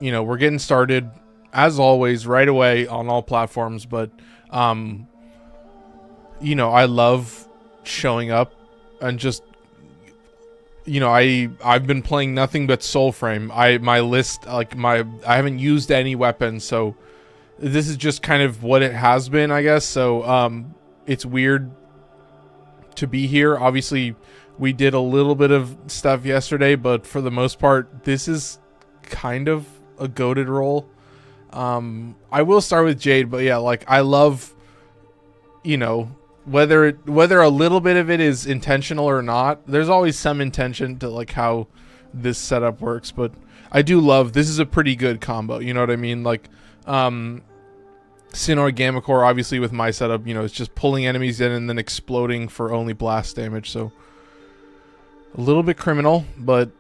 you know, we're getting started as always right away on all platforms, but you know, I love showing up and just, you know, I've been playing nothing but Soulframe. My list, like I haven't used any weapons, so this is just kind of what it has been, I guess. So it's weird to be here. Obviously we did a little bit of stuff yesterday, but for the most part this is kind of a goated role. I will start with Jade, but yeah, like I love, you know, whether a little bit of it is intentional or not, there's always some intention to like how this setup works, but I do love, this is a pretty good combo, you know what I mean? Like Sinnoh Gammacor, obviously with my setup, you know, it's just pulling enemies in and then exploding for only blast damage, so a little bit criminal, but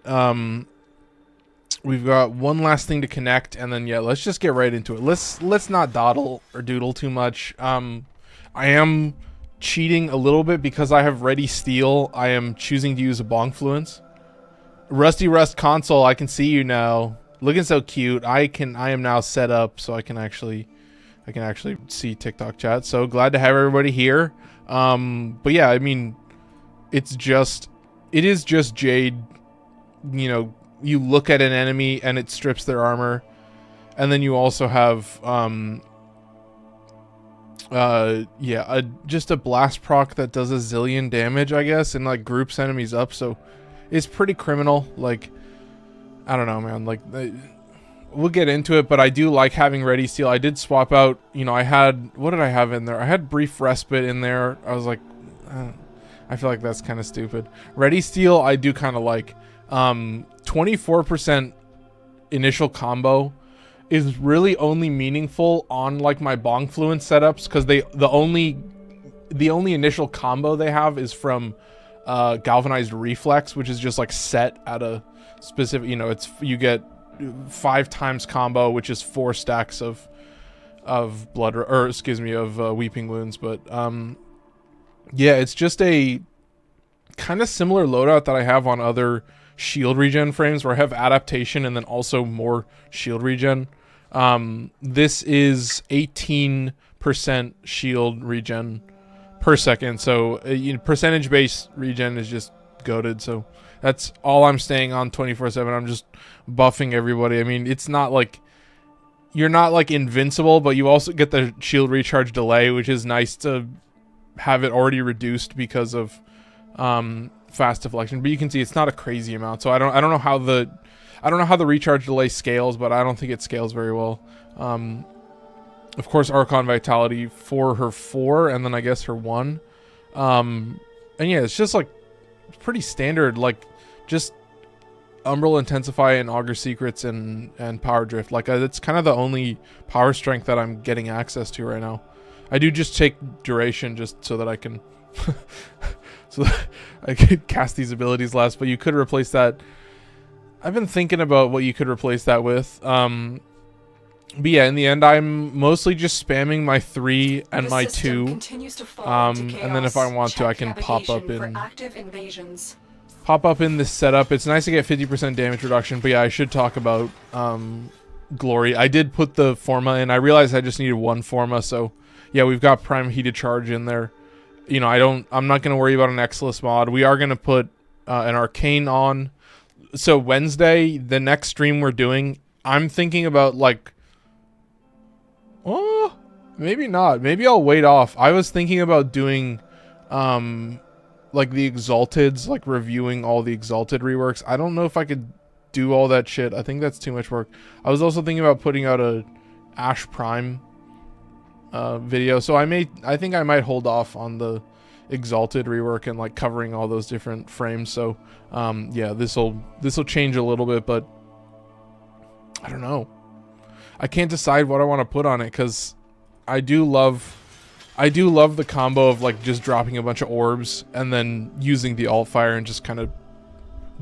we've got one last thing to connect, and then yeah, let's just get right into it. Let's not dawdle or doodle too much. I am cheating a little bit because I have Ready Steel. I am choosing to use a Bongfluence. Rusty Rust console, I can see you now. Looking so cute. I am now set up so I can actually see TikTok chat. So glad to have everybody here. But yeah, I mean, it is just Jade. You know, you look at an enemy and it strips their armor, and then you also have just a blast proc that does a zillion damage, I guess, and like groups enemies up. So it's pretty criminal. Like, I don't know, man, like we'll get into it, but I do like having Ready Steel. I did swap out, you know, what did I have in there? I had Brief Respite in there. I was like, I feel like that's kind of stupid. Ready Steel I do kind of like. 24% initial combo is really only meaningful on like my Bongfluence setups, because the only initial combo they have is from Galvanized Reflex, which is just like set at a specific, you know, you get 5 times combo, which is 4 stacks of blood, or excuse me, of Weeping Wounds. But yeah, it's just a kind of similar loadout that I have on other shield regen frames, where I have adaptation and then also more shield regen. This is 18% shield regen per second, so percentage based regen is just goated. So that's all I'm staying on 24/7. I'm just buffing everybody. I mean, it's not like you're not like invincible, but you also get the shield recharge delay, which is nice to have it already reduced because of fast deflection. But you can see it's not a crazy amount, so I don't know how the recharge delay scales, but I don't think it scales very well. Of course, Archon Vitality for her 4, and then I guess her 1. And yeah, it's just like pretty standard, like just Umbral Intensify and Augur Secrets and Power Drift. Like it's kind of the only power strength that I'm getting access to right now. I do just take Duration just so that I can so that I could cast these abilities less, but you could replace that. I've been thinking about what you could replace that with. But yeah, in the end, I'm mostly just spamming my 3 and my 2. And then if I want to, I can pop up in this setup. It's nice to get 50% damage reduction, but yeah, I should talk about Glory. I did put the Forma in. I realized I just needed 1 Forma, so yeah, we've got Prime Heated Charge in there. You know, I'm not going to worry about an Exilus mod. We are going to put an Arcane on. So Wednesday, the next stream we're doing, I'm thinking about like, oh, maybe not. Maybe I'll wait off. I was thinking about doing like the Exalteds, like reviewing all the Exalted reworks. I don't know if I could do all that shit. I think that's too much work. I was also thinking about putting out a Ash Prime video, so I think I might hold off on the Exalted rework and like covering all those different frames. So yeah, this'll change a little bit, but I don't know. I can't decide what I want to put on it, because I do love the combo of like just dropping a bunch of orbs and then using the alt fire and just kind of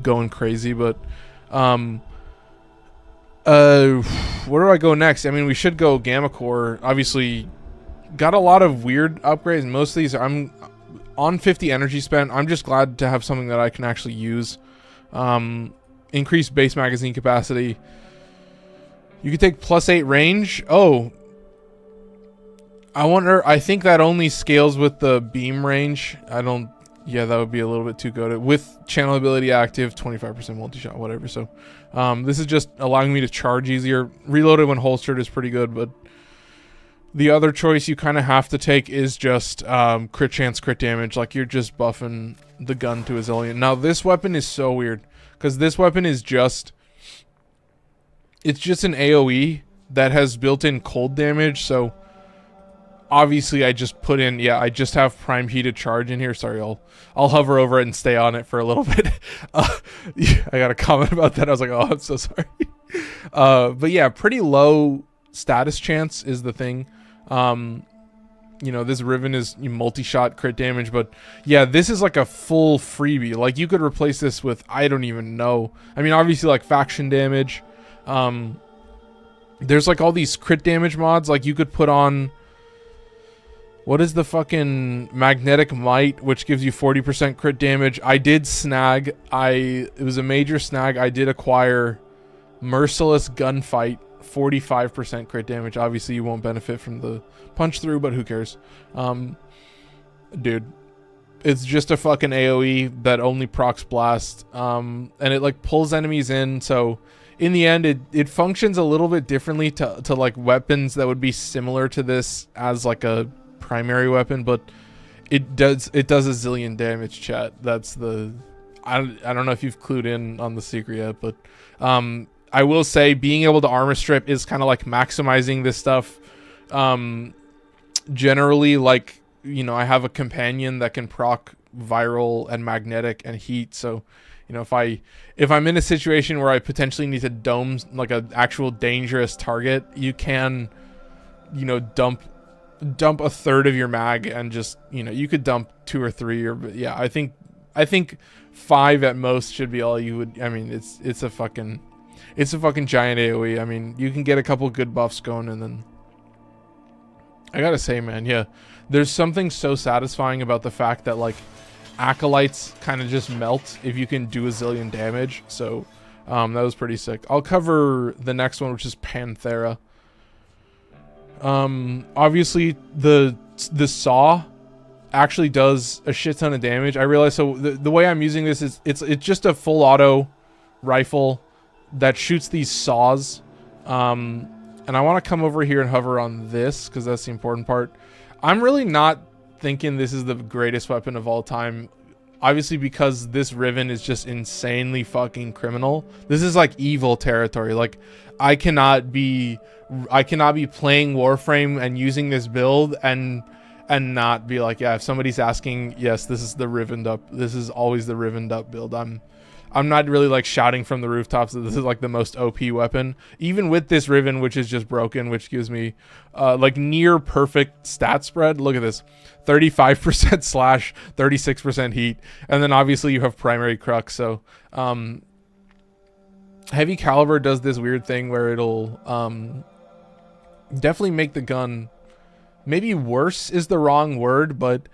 going crazy. But where do I go next? I mean, we should go Gammacor. Obviously got a lot of weird upgrades. Most of these I'm on 50 energy spent. I'm just glad to have something that I can actually use. Increased base magazine capacity. You could take +8 range. Oh, I wonder. I think that only scales with the beam range. I don't. Yeah, that would be a little bit too good. With channel ability active, 25% multi-shot, whatever. So this is just allowing me to charge easier. Reloaded when holstered is pretty good, but the other choice you kind of have to take is just crit chance, crit damage. Like, you're just buffing the gun to a zillion. Now, this weapon is so weird, because this weapon is just... It's just an AoE that has built-in cold damage, so... Obviously, I just put in, yeah, I just have prime heated charge in here. Sorry, I'll hover over it and stay on it for a little bit. Yeah, I got a comment about that. I was like, oh, I'm so sorry. But yeah, pretty low status chance is the thing. You know, this Riven is multi-shot crit damage, but yeah, this is like a full freebie. Like, you could replace this with, I don't even know. I mean, obviously, like, faction damage. There's like all these crit damage mods. Like, you could put on... What is the fucking Magnetic Might, which gives you 40% crit damage? I did snag. It was a major snag. I did acquire Merciless Gunfight, 45% crit damage. Obviously, you won't benefit from the punch through, but who cares? Dude, it's just a fucking AoE that only procs blast. And it like pulls enemies in. So in the end, it functions a little bit differently to like weapons that would be similar to this as like a primary weapon, but it does a zillion damage, chat. That's the... I don't know if you've clued in on the secret yet, but I will say being able to armor strip is kind of like maximizing this stuff. Generally, like, you know, I have a companion that can proc viral and magnetic and heat, so you know, if I'm in a situation where I potentially need to dome like an actual dangerous target, you can, you know, dump a third of your mag and just, you know, you could dump 2 or 3, or yeah, I think 5 at most should be all you would. I mean, it's a fucking giant AoE. I mean, you can get a couple good buffs going, and then I gotta say, man, yeah, there's something so satisfying about the fact that like acolytes kind of just melt if you can do a zillion damage. So that was pretty sick. I'll cover the next one, which is Panthera. Obviously the saw actually does a shit ton of damage. I realize, so the way I'm using this is it's just a full auto rifle that shoots these saws. And I want to come over here and hover on this because that's the important part. I'm really not thinking this is the greatest weapon of all time, obviously, because this Riven is just insanely fucking criminal. This is like evil territory. Like, I cannot be playing Warframe and using this build and not be like, yeah, if somebody's asking, yes, this is the Rivened up. This is always the Rivened up build. I'm not really like shouting from the rooftops that this is like the most OP weapon. Even with this Riven, which is just broken, which gives me like near perfect stat spread. Look at this, 35% slash, 36% heat, and then obviously you have primary crux. So heavy caliber does this weird thing where it'll definitely make the gun, maybe worse is the wrong word, but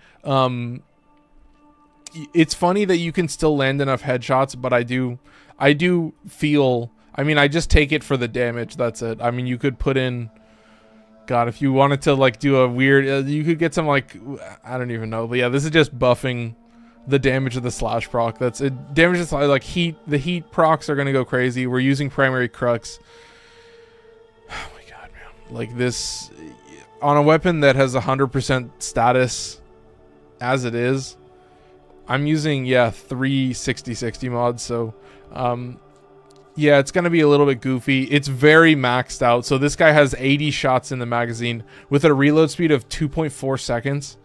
it's funny that you can still land enough headshots, but I do feel, I mean, I just take it for the damage. That's it. I mean, you could put in, God, if you wanted to like do a weird, you could get some like, I don't even know, but yeah, this is just buffing the damage of the slash proc. That's it. Damage is like heat. The heat procs are gonna go crazy. We're using primary crux. Oh my God, man! Like this on a weapon that has 100% status as it is. I'm using, yeah, 3 60/60 mods, so yeah, it's gonna be a little bit goofy. It's very maxed out. So this guy has 80 shots in the magazine with a reload speed of 2.4 seconds.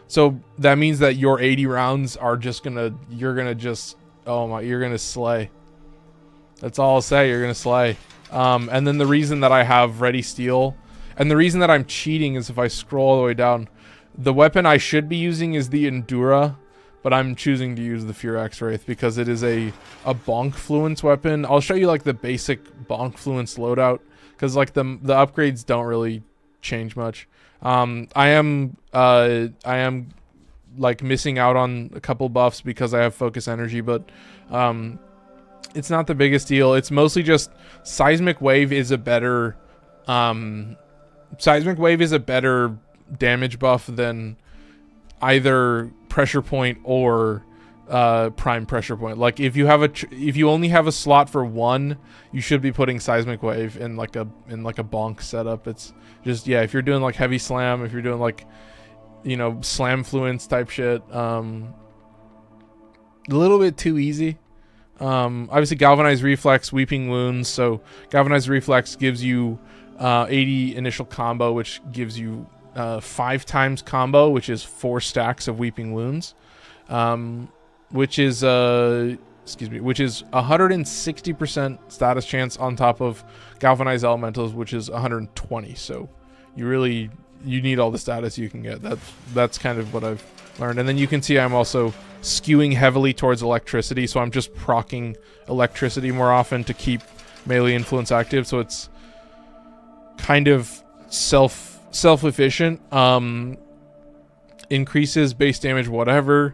So that means that your 80 rounds are just gonna, you're gonna just, oh my, you're gonna slay. That's all I'll say. You're gonna slay. And then the reason that I have ready steel, and the reason that I'm cheating is if I scroll all the way down, the weapon I should be using is the Endura. But I'm choosing to use the Furax Wraith because it is a bonk fluence weapon. I'll show you like the basic bonk fluence loadout because like the upgrades don't really change much. I am like missing out on a couple buffs because I have focus energy, but It's not the biggest deal. It's mostly just Seismic Wave is a better damage buff than either Pressure Point or Prime Pressure Point. Like if you only have a slot for one, you should be putting Seismic Wave in like a bonk setup. It's just, yeah, if you're doing like heavy slam, if you're doing like, you know, slam fluence type shit, a little bit too easy. Obviously Galvanized Reflex, Weeping Wounds. So Galvanized Reflex gives you 80 initial combo, which gives you 5 times combo, which is 4 stacks of Weeping Wounds, which is 160% status chance on top of Galvanized Elementals, which is 120. So you need all the status you can get. That's kind of what I've learned. And then you can see I'm also skewing heavily towards electricity, so I'm just proccing electricity more often to keep melee influence active, so it's kind of self-efficient. Increases base damage whatever,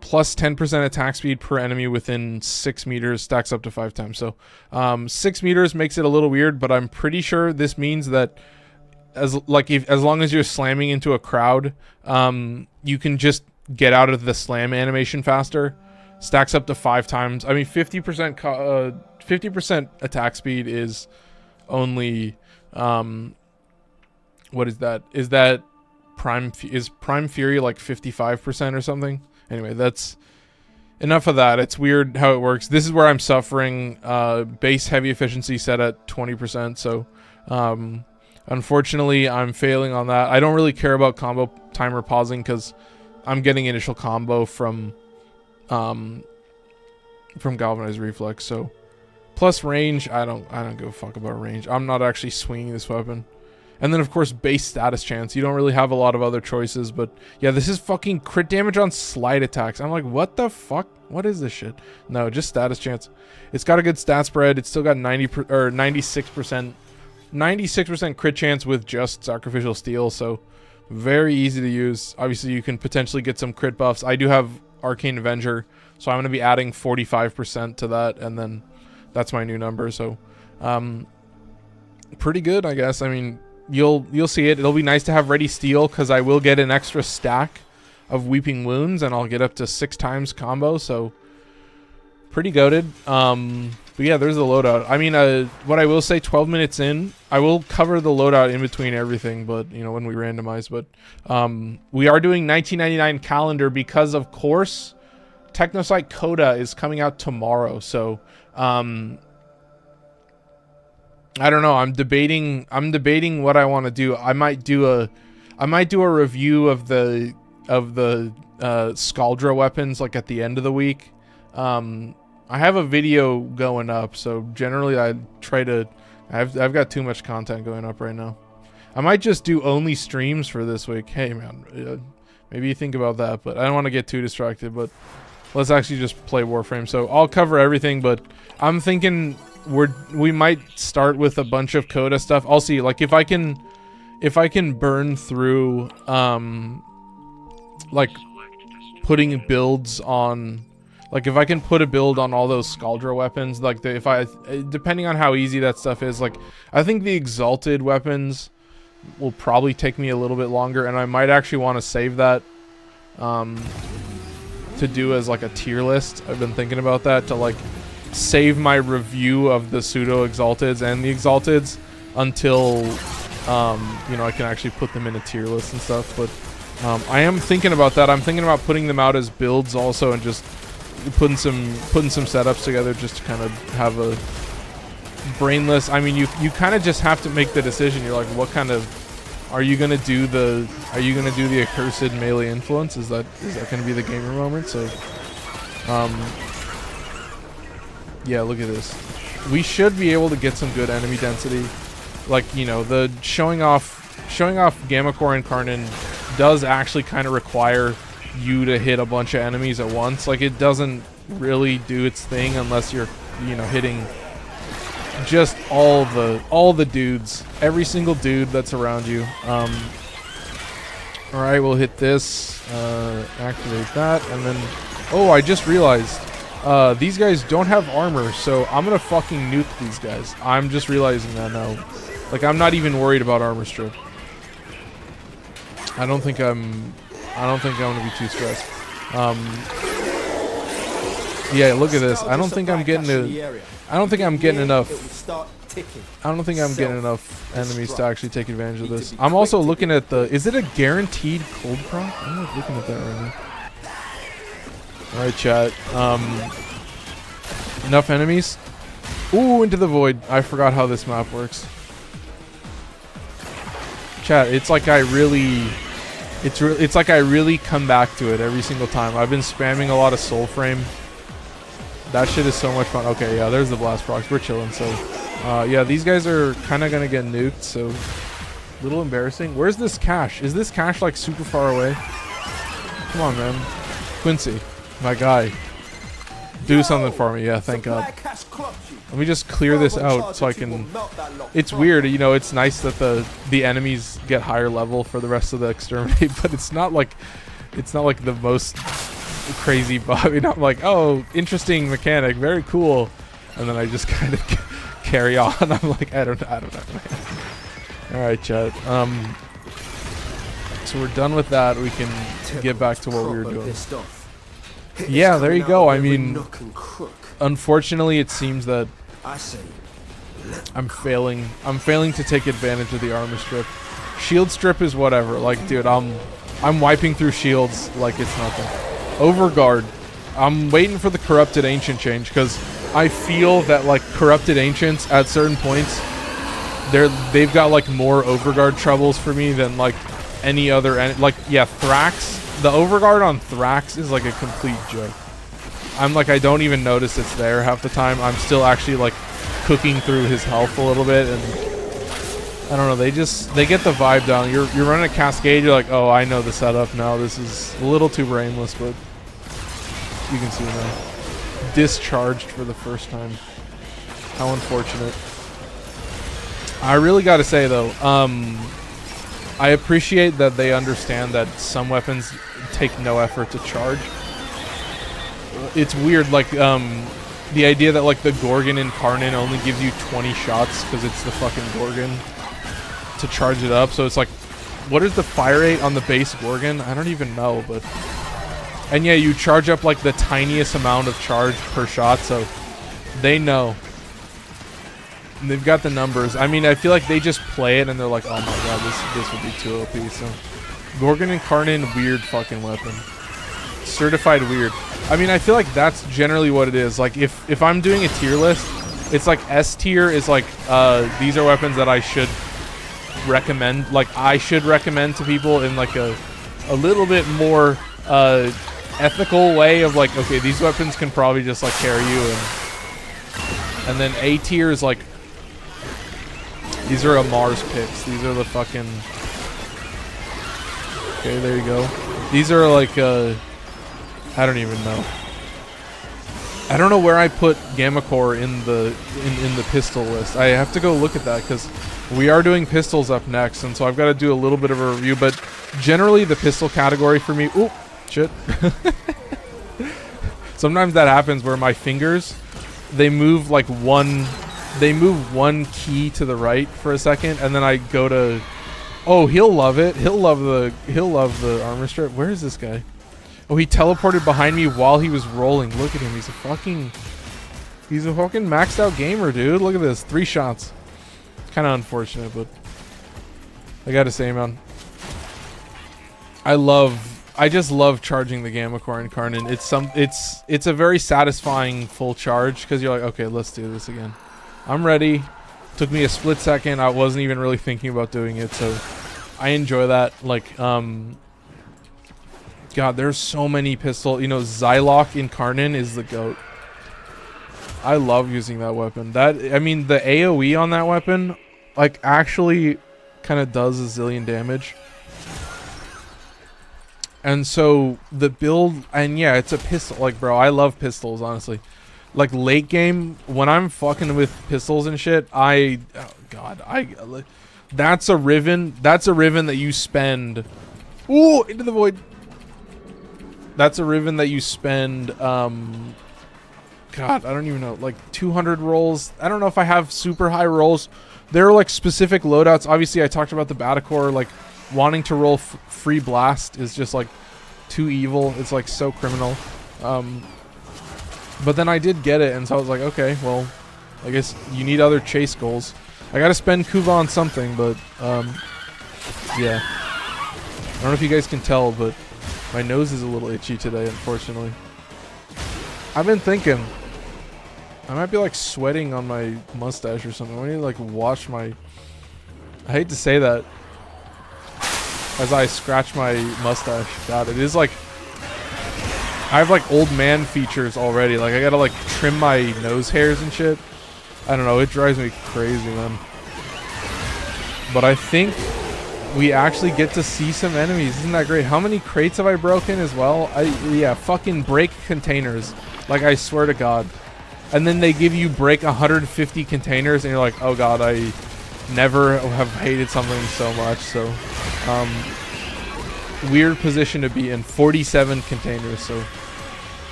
plus 10% attack speed per enemy within 6 meters, stacks up to 5 times. So 6 meters makes it a little weird, but I'm pretty sure this means that as long as you're slamming into a crowd, you can just get out of the slam animation faster. Stacks up to 5 times. I mean, 50% attack speed is only what is that? Is that Prime Fury like 55% or something? Anyway, that's enough of that. It's weird how it works. This is where I'm suffering. Base heavy efficiency set at 20%, so unfortunately I'm failing on that. I don't really care about combo timer pausing because I'm getting initial combo from Galvanized Reflex. So plus range, I don't give a fuck about range. I'm not actually swinging this weapon. And then of course base status chance. You don't really have a lot of other choices, but yeah, this is fucking crit damage on slide attacks. I'm like, what the fuck? What is this shit? No, just status chance. It's got a good stat spread. It's still got 96% crit chance with just Sacrificial Steel, so very easy to use. Obviously you can potentially get some crit buffs. I do have Arcane Avenger, so I'm going to be adding 45% to that, and then that's my new number. So pretty good, I guess. I mean, you'll see it. It'll be nice to have Ready Steel because I will get an extra stack of Weeping Wounds, and I'll get up to 6 times combo, so pretty goated. But yeah, there's the loadout. I mean, what I will say, 12 minutes in, I will cover the loadout in between everything, but, you know, when we randomize. But we are doing 1999 calendar because, of course, Technocyte Coda is coming out tomorrow. So, I don't know. I'm debating what I want to do. I might do a review of the Scaldra weapons, like, at the end of the week. I have a video going up, so generally I try to... I've got too much content going up right now. I might just do only streams for this week. Hey, man, maybe you think about that, but I don't want to get too distracted, but let's actually just play Warframe. So I'll cover everything, but I'm thinking we might start with a bunch of Coda stuff. I'll see, like, if I can burn through, like, putting builds on... Like, if I can put a build on all those Scaldra weapons, like, depending on how easy that stuff is, like, I think the Exalted weapons will probably take me a little bit longer, and I might actually want to save that, to do as, like, a tier list. I've been thinking about that, to, like, save my review of the Pseudo-Exalteds and the Exalteds until, you know, I can actually put them in a tier list and stuff, but, I am thinking about that. I'm thinking about putting them out as builds also, and just putting some setups together just to kind of have a brainless... I mean, you kind of just have to make the decision. You're like, what kind of... Are you gonna do the accursed melee influence? Is that gonna be the gamer moment? So yeah, look at this. We should be able to get some good enemy density. Like, you know, the showing off Gammacor Incarnon does actually kind of require you to hit a bunch of enemies at once. Like, it doesn't really do its thing unless you're, you know, hitting just all the dudes, every single dude that's around you. All right, we'll hit this, activate that, and then, oh, I just realized These guys don't have armor, so I'm gonna fucking nuke these guys. I'm just realizing that now. Like, I'm not even worried about armor strip. I don't think I'm gonna be too stressed. Yeah, look at this. I don't think I'm getting enough. I don't think I'm getting enough enemies to actually take advantage of this. I'm also looking at the. Is it a guaranteed cold proc? I'm not looking at that right now. All right, chat. Enough enemies. Ooh, into the void. I forgot how this map works. Chat, it's like I really. It's like I really come back to it every single time. I've been spamming a lot of soul frame. That shit is so much fun. Okay, yeah, there's the blast procs. We're chilling. So, yeah, these guys are kind of gonna get nuked. So, a little embarrassing. Where's this cache? Is this cache like super far away? Come on, man. Quincy, my guy, do something for me. Yeah, thank God. Let me just clear this out so I can. It's weird, you know. It's nice that the enemies get higher level for the rest of the exterminate, but it's not like the most crazy. I mean, I'm like, oh, interesting mechanic, very cool, and then I just kind of carry on. I'm like, I don't know, man. All right, chat. So we're done with that. We can get back to what we were doing. Yeah, there you go. I mean, unfortunately, it seems that I'm failing to take advantage of the armor strip. Shield strip is whatever. Like, dude, I'm wiping through shields like it's nothing. Overguard. I'm waiting for the corrupted ancient change because I feel that like corrupted ancients at certain points, they've got like more overguard troubles for me than like any other. Like, yeah, Thrax. The overguard on Thrax is like a complete joke. I'm like, I don't even notice it's there half the time. I'm still actually like cooking through his health a little bit, and I don't know. They get the vibe down. You're running a cascade. You're like, oh, I know the setup now. This is a little too brainless, but you can see now. Discharged for the first time. How unfortunate. I really got to say though, I appreciate that they understand that some weapons take no effort to charge. It's weird, like, the idea that, like, the Gorgon Incarnon only gives you 20 shots because it's the fucking Gorgon to charge it up. So it's like, what is the fire rate on the base Gorgon? I don't even know, but... And yeah, you charge up, like, the tiniest amount of charge per shot, so they know. And they've got the numbers. I mean, I feel like they just play it and they're like, oh my god, this would be too OP. So, Gorgon Incarnon, weird fucking weapon. Certified weird. I mean, I feel like that's generally what it is. Like, if I'm doing a tier list, it's like S tier is like, these are weapons that I should recommend. Like, I should recommend to people in like a little bit more ethical way of like, okay, these weapons can probably just like carry you. And then A tier is like, these are a Mars picks. These are the fucking... Okay, there you go. These are like, I don't even know. I don't know where I put Gammacor in the pistol list. I have to go look at that because we are doing pistols up next, and so I've got to do a little bit of a review. But generally, the pistol category for me... Ooh, shit. Sometimes that happens where my fingers, they move like one key to the right for a second, and then I go to... Oh, he'll love it. He'll love the armor strip. Where is this guy? Oh, he teleported behind me while he was rolling. Look at him. He's a fucking maxed out gamer, dude. Look at this. 3 shots. Kind of unfortunate, but I gotta say, man, I just love charging the Gammacor Incarnon. It's a very satisfying full charge because you're like, okay, let's do this again. I'm ready. Took me a split second. I wasn't even really thinking about doing it, so I enjoy that. Like, God, there's so many pistol. You know, Zylok Incarnon is the GOAT. I love using that weapon. I mean, the AoE on that weapon, like, actually kind of does a zillion damage. And so the build, and yeah, it's a pistol. Like, bro, I love pistols, honestly. Like, late game, when I'm fucking with pistols and shit, oh God, that's a Riven. That's a Riven that you spend. Ooh, into the void. That's a Riven that you spend God, I don't even know, like 200 rolls. I don't know if I have super high rolls. There are like specific loadouts. Obviously, I talked about the Gammacor, like wanting to roll free blast is just like too evil. It's like so criminal. But then I did get it, and so I was like, okay, well, I guess you need other chase goals. I gotta spend Kuva on something, but yeah. I don't know if you guys can tell, but my nose is a little itchy today, unfortunately. I've been thinking I might be like sweating on my mustache or something. I need to like wash my... I hate to say that as I scratch my mustache. God, it is like... I have like old man features already. Like I gotta like trim my nose hairs and shit. I don't know, it drives me crazy, man. But I think we actually get to see some enemies. Isn't that great? How many crates have I broken as well? Yeah, fucking break containers. Like, I swear to God. And then they give you break 150 containers, and you're like, oh God, I never have hated something so much. So, weird position to be in. 47 containers. So,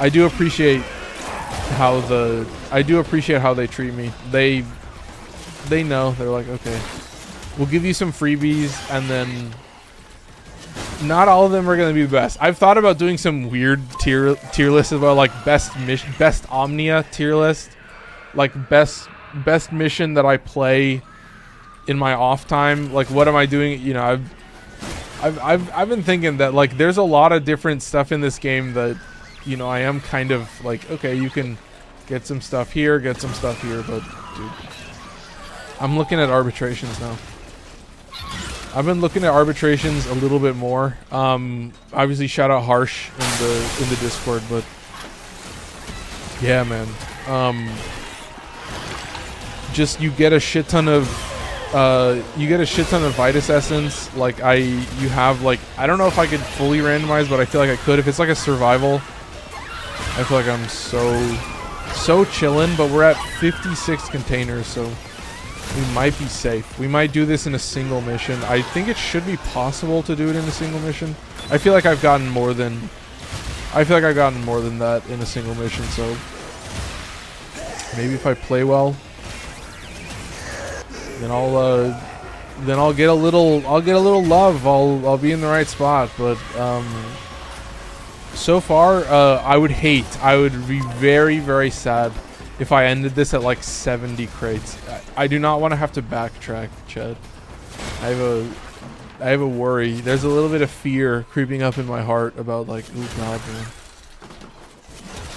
I do appreciate how they treat me. They know. They're like, okay, we'll give you some freebies, and then not all of them are going to be the best. I've thought about doing some weird tier lists as well, like best Omnia tier list, like best mission that I play in my off time. Like, what am I doing? You know, I've been thinking that like there's a lot of different stuff in this game that, you know, I am kind of like, okay, you can get some stuff here, get some stuff here, but dude, I'm looking at arbitrations now. I've been looking at arbitrations a little bit more. Obviously, shout out Harsh in the Discord, but yeah, man. Just you get a shit ton of Vitus Essence. Like you have like, I don't know if I could fully randomize, but I feel like I could. If it's like a survival, I feel like I'm so chillin'. But we're at 56 containers, so we might be safe. We might do this in a single mission. I think it should be possible to do it in a single mission. I feel like I've gotten more than that in a single mission, so maybe if I play well, then I'll get a little love. I'll be in the right spot, but so far I would be very, very sad if I ended this at like 70 crates. I do not want to have to backtrack, Chad. I have a worry. There's a little bit of fear creeping up in my heart about like, oh God, man.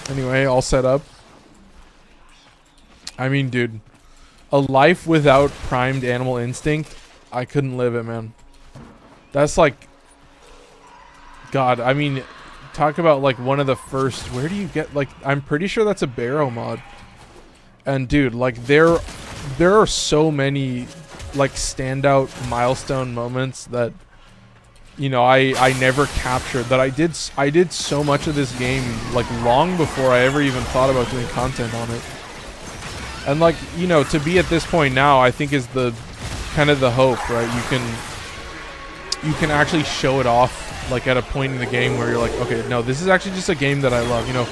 Anyway, all set up. I mean, dude, a life without primed animal instinct, I couldn't live it, man. That's like, God, I mean, talk about like one of the first, where do you get, like, I'm pretty sure that's a Barrow mod. And dude, like there are so many like standout milestone moments that, you know, I never captured, that I did so much of this game like long before I ever even thought about doing content on it. And like, you know, to be at this point now, I think is the kind of the hope, right? You can actually show it off like at a point in the game where you're like, okay, no, this is actually just a game that I love. You know,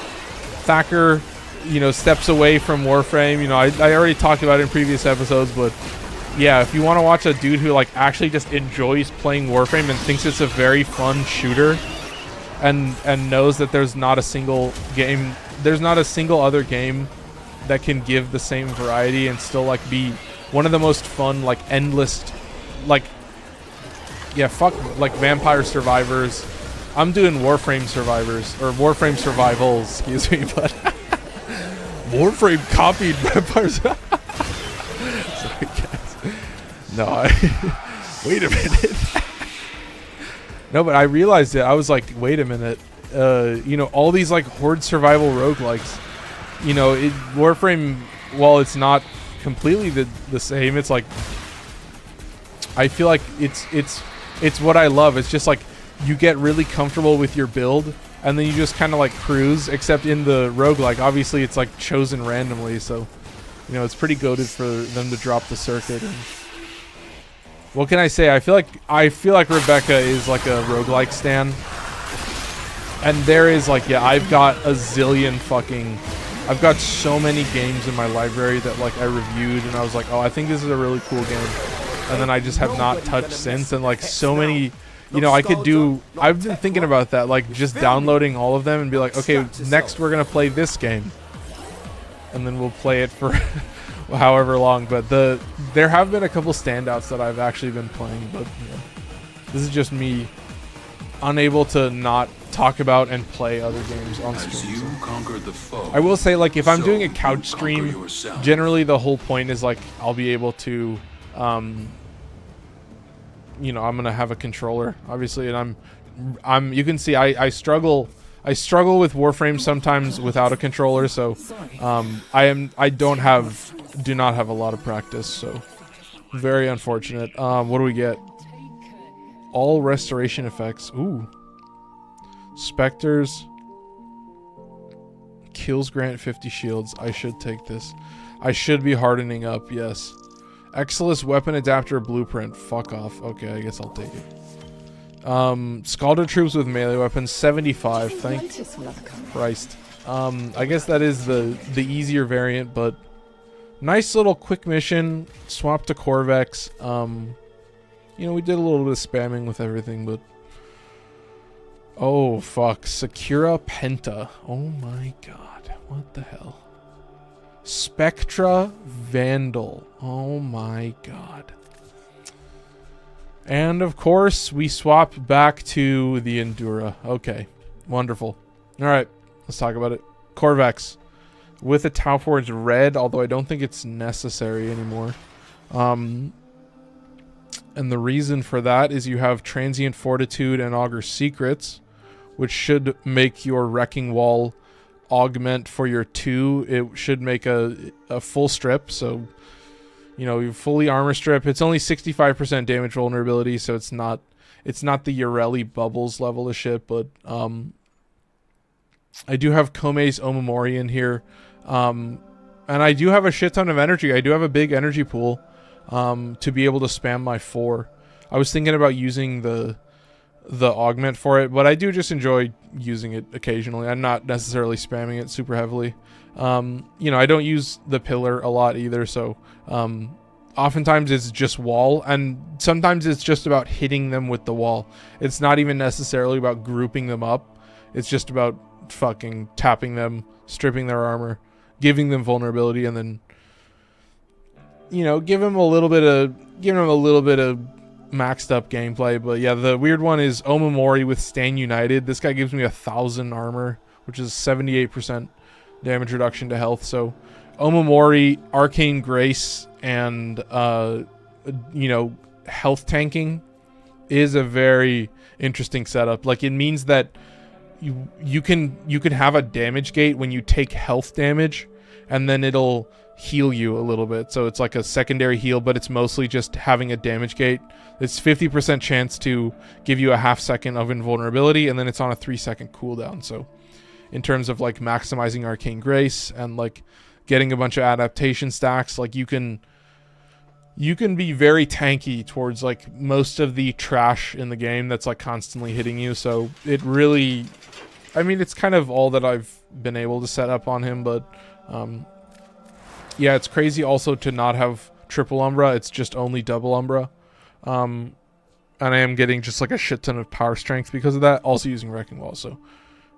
Thacker, you know, steps away from Warframe. You know, I already talked about it in previous episodes, but yeah, if you want to watch a dude who like actually just enjoys playing Warframe and thinks it's a very fun shooter, and knows that there's not a single other game that can give the same variety and still like be one of the most fun, like endless, like, yeah, fuck, like Vampire Survivors. I'm doing Warframe Survivors, or Warframe Survivals, excuse me, but Warframe copied Vampires. Sorry, guys. No, wait a minute. No, but I realized it. I was like, wait a minute. You know, all these like horde survival roguelikes, you know, Warframe, while it's not completely the same, it's like, I feel like it's what I love. It's just like you get really comfortable with your build, and then you just kind of like cruise, except in the roguelike, obviously it's like chosen randomly, so, you know, it's pretty goated for them to drop the circuit. And what can I say? I feel like Rebecca is like a roguelike stan. And there is like, yeah, I've got a zillion fucking I've got so many games in my library that like I reviewed and I was like, oh, I think this is a really cool game, and then I just have not touched since. And like so many, you know, I could do. I've been thinking about that, like just downloading all of them and be like, okay, next we're gonna play this game, and then we'll play it for however long. But there have been a couple standouts that I've actually been playing, but you know, this is just me unable to not talk about and play other games on stream. So. I will say, like, if I'm doing a couch stream, generally the whole point is like I'll be able to, you know, I'm gonna have a controller, obviously, and I'm. You can see I struggle. I struggle with Warframe sometimes without a controller, so I do not have a lot of practice, so very unfortunate. What do we get? All restoration effects. Ooh. Specters. Kills grant 50 shields. I should take this. I should be hardening up, yes. Exilus weapon adapter blueprint. Fuck off. Okay, I guess I'll take it. Scalded troops with melee weapons. 75. Thank Christ. I guess that is the easier variant, but nice little quick mission. Swap to Corvex. You know, we did a little bit of spamming with everything, but... Oh, fuck. Sakura Penta. Oh my god. What the hell? Spectra Vandal. Oh my god. And, of course, we swap back to the Endura. Okay. Wonderful. Alright. Let's talk about it. Corvex. With a Tau Forge red, although I don't think it's necessary anymore. And the reason for that is you have Transient Fortitude and Augur Secrets, which should make your Wrecking Wall augment for your 2. It should make a full strip, so, you know, you fully armor strip. It's only 65% damage vulnerability, so it's not the Yoreli Bubbles level of shit, but I do have Komei's Omamori in here, and I do have a shit ton of energy. I do have a big energy pool. To be able to spam my 4. I was thinking about using the augment for it, but I do just enjoy using it occasionally. I'm not necessarily spamming it super heavily. You know, I don't use the pillar a lot either, so oftentimes it's just wall, and sometimes it's just about hitting them with the wall. It's not even necessarily about grouping them up. It's just about fucking tapping them, stripping their armor, giving them vulnerability, and then, you know, give him a little bit of maxed up gameplay. But yeah, the weird one is Omamori with Stand United. This guy gives me 1,000 armor, which is 78% damage reduction to health. So Omamori, Arcane Grace, and you know, health tanking is a very interesting setup. Like, it means that you can have a damage gate when you take health damage, and then it'll heal you a little bit. So it's like a secondary heal, but it's mostly just having a damage gate. It's 50% chance to give you a half second of invulnerability, and then it's on a 3-second cooldown. So in terms of like maximizing Arcane Grace and like getting a bunch of adaptation stacks, like you can be very tanky towards like most of the trash in the game that's like constantly hitting you. So it really, I mean, it's kind of all that I've been able to set up on him, but yeah, it's crazy also to not have triple Umbra. It's just only double Umbra. And I am getting just like a shit ton of power strength because of that. Also using Wrecking Wall, so a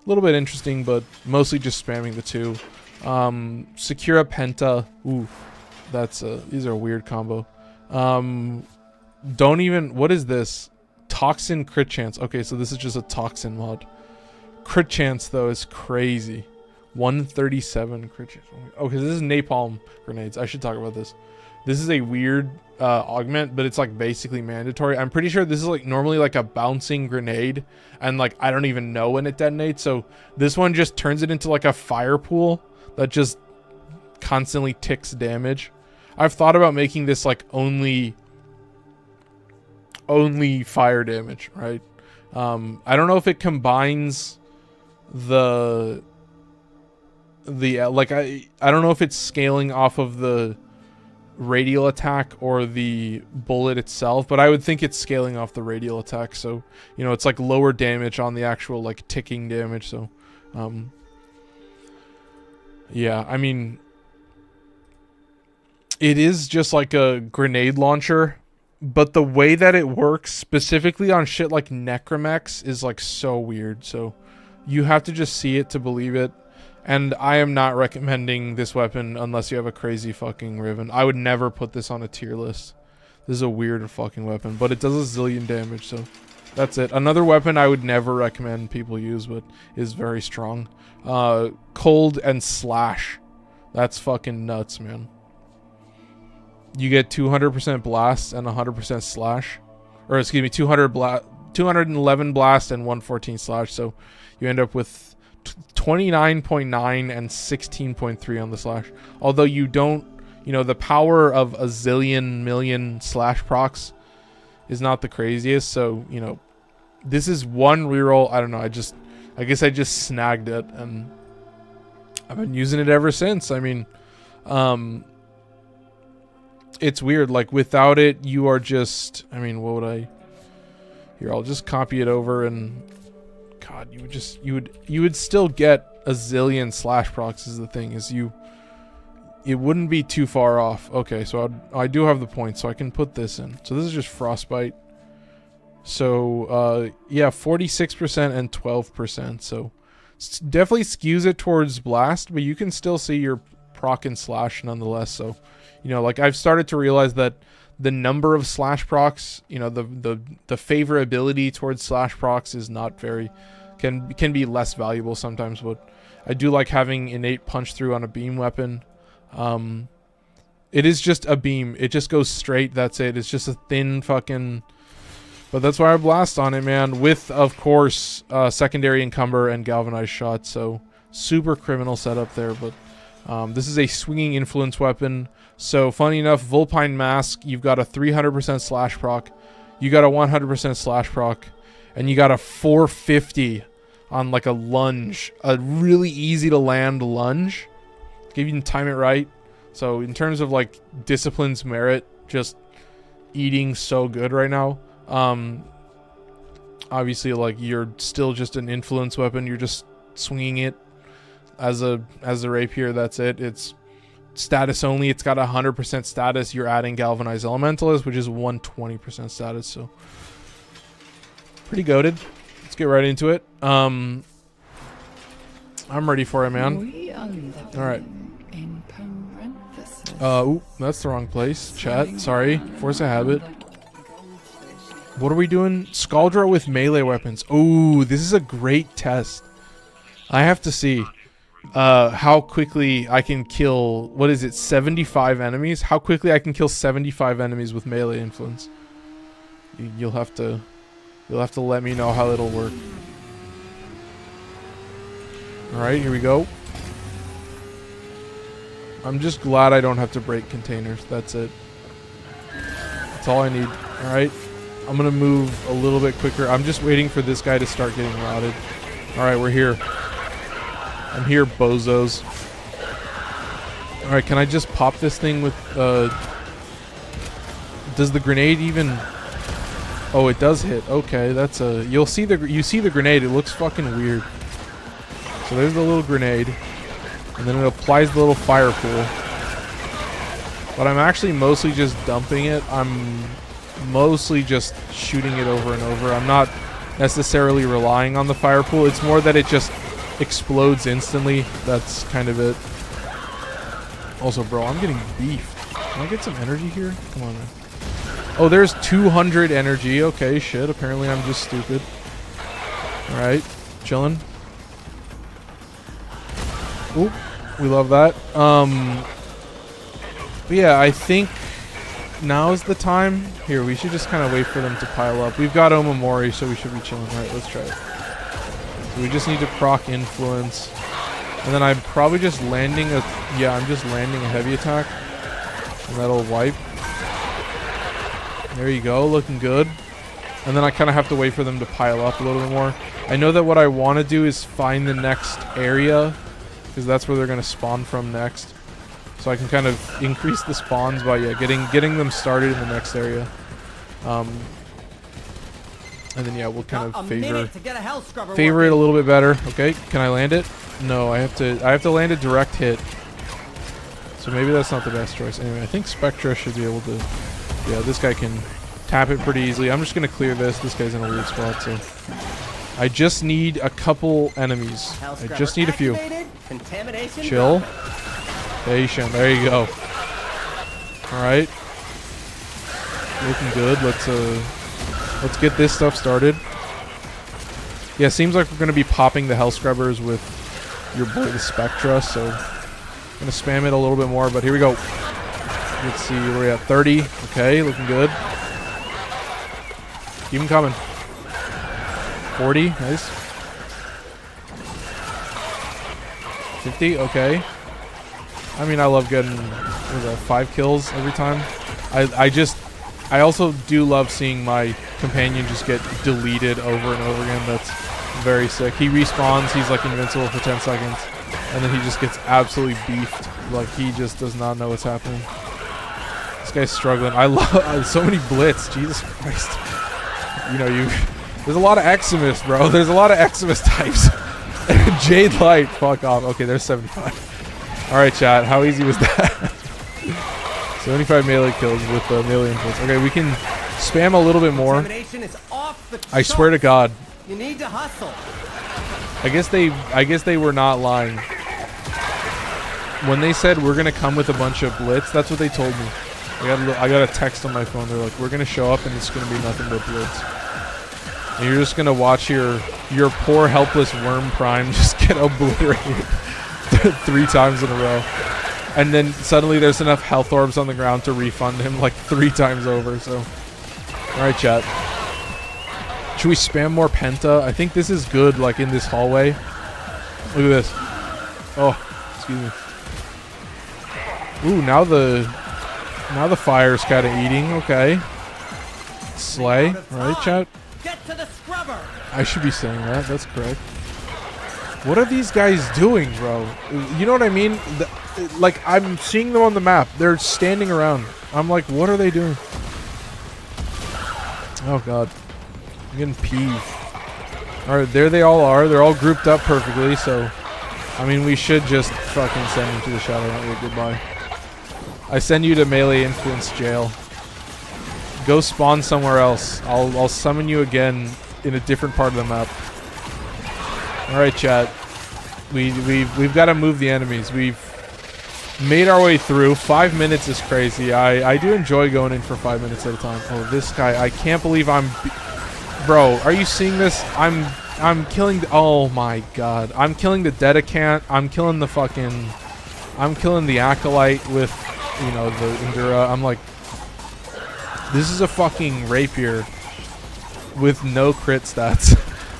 little bit interesting, but mostly just spamming the 2. Sakura Penta. Ooh, these are a weird combo. Don't even, what is this? Toxin crit chance. Okay, so this is just a toxin mod. Crit chance though is crazy. 137 crit chance. Okay, this is napalm grenades. I should talk about this. This is a weird augment, but it's like basically mandatory. I'm pretty sure this is like normally like a bouncing grenade, and like I don't even know when it detonates. So this one just turns it into like a fire pool that just constantly ticks damage. I've thought about making this like only fire damage, right? I don't know if it combines the like I don't know if it's scaling off of the radial attack or the bullet itself, but I would think it's scaling off the radial attack, so you know, it's like lower damage on the actual like ticking damage. So Yeah, I mean, it is just like a grenade launcher, but the way that it works specifically on shit like Necromex is like so weird. So you have to just see it to believe it. And I am not recommending this weapon unless you have a crazy fucking Riven. I would never put this on a tier list. This is a weird fucking weapon, but it does a zillion damage, so that's it. Another weapon I would never recommend people use, but is very strong. Cold and Slash. That's fucking nuts, man. You get 200% blast and 100% slash. Or excuse me, 211 blast and 114 slash, so you end up with 29.9 and 16.3 on the slash. Although you don't, you know, the power of a zillion million slash procs is not the craziest. So, you know, this is one reroll. I don't know. I guess I just snagged it and I've been using it ever since. I mean, it's weird. Like without it, you are just, I mean, what would I, here, I'll just copy it over and God, you would still get a zillion slash procs is the thing, is it wouldn't be too far off. Okay, so I do have the points, so I can put this in. So this is just Frostbite. So, yeah, 46% and 12%. So definitely skews it towards Blast, but you can still see your proc and slash nonetheless. So, you know, like I've started to realize that the number of slash procs, you know, the favorability towards slash procs is not very, can be less valuable sometimes, but I do like having innate punch through on a beam weapon. It is just a beam. It just goes straight. That's it. It's just a thin fucking, but that's why I blast on it, man. With, of course, secondary encumber and galvanized shot. So super criminal setup there, but this is a swinging influence weapon. So funny enough, Vulpine Mask, you've got a 300% slash proc, you got a 100% slash proc, and you got a 450 on like a lunge, a really easy to land lunge. If you can time it right. So in terms of like discipline's merit, just eating so good right now. Obviously, like you're still just an influence weapon. You're just swinging it as a rapier. That's it. It's status only. It's got 100% status. You're adding Galvanized Elementalist, which is 120% status. So pretty goated. Let's get right into it. I'm ready for it, man. All right. Ooh, that's the wrong place. Chat. Sorry. Force a habit. What are we doing? Scaldra with melee weapons. Ooh, this is a great test. I have to see how quickly I can kill, what is it, 75 enemies? How quickly I can kill 75 enemies with melee influence. You'll have to let me know how it'll work. Alright, here we go. I'm just glad I don't have to break containers. That's it. That's all I need. Alright. I'm gonna move a little bit quicker. I'm just waiting for this guy to start getting routed. Alright, we're here. I'm here, bozos. Alright, can I just pop this thing with, does the grenade even... Oh, it does hit. Okay, that's a... You see the grenade. It looks fucking weird. So there's the little grenade. And then it applies the little fire pool. But I'm actually mostly just dumping it. I'm mostly just shooting it over and over. I'm not necessarily relying on the fire pool. It's more that it just explodes instantly. That's kind of it. Also, bro, I'm getting beefed. Can I get some energy here? Come on, man. Oh, there's 200 energy. Okay, shit. Apparently I'm just stupid. Alright. Chilling. Oop. We love that. But yeah, I think now is the time. Here, we should just kind of wait for them to pile up. We've got Omamori, so we should be chilling. Alright, let's try it. So we just need to proc influence. And then I'm probably just landing a... Yeah, I'm just landing a heavy attack. And that'll wipe. There you go, looking good. And then I kind of have to wait for them to pile up a little bit more. I know that what I want to do is find the next area, because that's where they're going to spawn from next. So I can kind of increase the spawns by getting them started in the next area. And then yeah, we'll kind of favor it it a little bit better. Okay, can I land it? No, I have to land a direct hit. So maybe that's not the best choice. Anyway, I think Spectra should be able to. Yeah, this guy can tap it pretty easily. I'm just gonna clear this. This guy's in a weak spot, so I just need a couple enemies. I just need a few. Chill. Patient. There you go. All right. Looking good. Let's get this stuff started. Yeah, seems like we're gonna be popping the Hell Scrubbers with your boy the Spectra, so I'm gonna spam it a little bit more. But here we go. Let's see, we're at 30. Okay, looking good. Keep them coming. 40, nice. 50, okay. I mean, I love getting 5 kills every time. I also do love seeing my companion just get deleted over and over again. That's very sick. He respawns, he's like invincible for 10 seconds, and then he just gets absolutely beefed. Like, he just does not know what's happening. This guy's struggling. I love so many blitz. Jesus Christ. You know, there's a lot of Eximus, bro. There's a lot of Eximus types. Jade Light, fuck off. Okay, there's 75. Alright, chat. How easy was that? 75 melee kills with melee influence. Okay, we can spam a little bit more. I swear to God. You need to hustle. I guess they were not lying. When they said we're gonna come with a bunch of blitz, that's what they told me. I got a text on my phone. They're like, we're gonna show up and it's gonna be nothing but blitz. And you're just gonna watch your poor helpless worm prime just get obliterated 3 times in a row. And then suddenly there's enough health orbs on the ground to refund him like 3 times over, so. Alright, chat. Should we spam more Penta? I think this is good, like, in this hallway. Look at this. Oh, excuse me. Ooh, now the fire's kind of eating. Okay. Slay. Alright, chat. Get to the scrubber. I should be saying that. That's correct. What are these guys doing, bro? You know what I mean? Like, I'm seeing them on the map. They're standing around. I'm like, what are they doing? Oh, God. I'm getting peeved. Alright, there they all are. They're all grouped up perfectly, so... I mean, we should just fucking send them to the Shadow Network. Goodbye. I send you to melee influence jail. Go spawn somewhere else. I'll summon you again in a different part of the map. Alright, chat. We've got to move the enemies. We've made our way through. 5 minutes is crazy. I do enjoy going in for 5 minutes at a time. Oh, this guy. I can't believe I'm... Bro, are you seeing this? I'm killing... Oh, my God. I'm killing the Dedicant. I'm killing the fucking... I'm killing the Acolyte with, you know, the Endura. I'm like... This is a fucking rapier with no crit stats.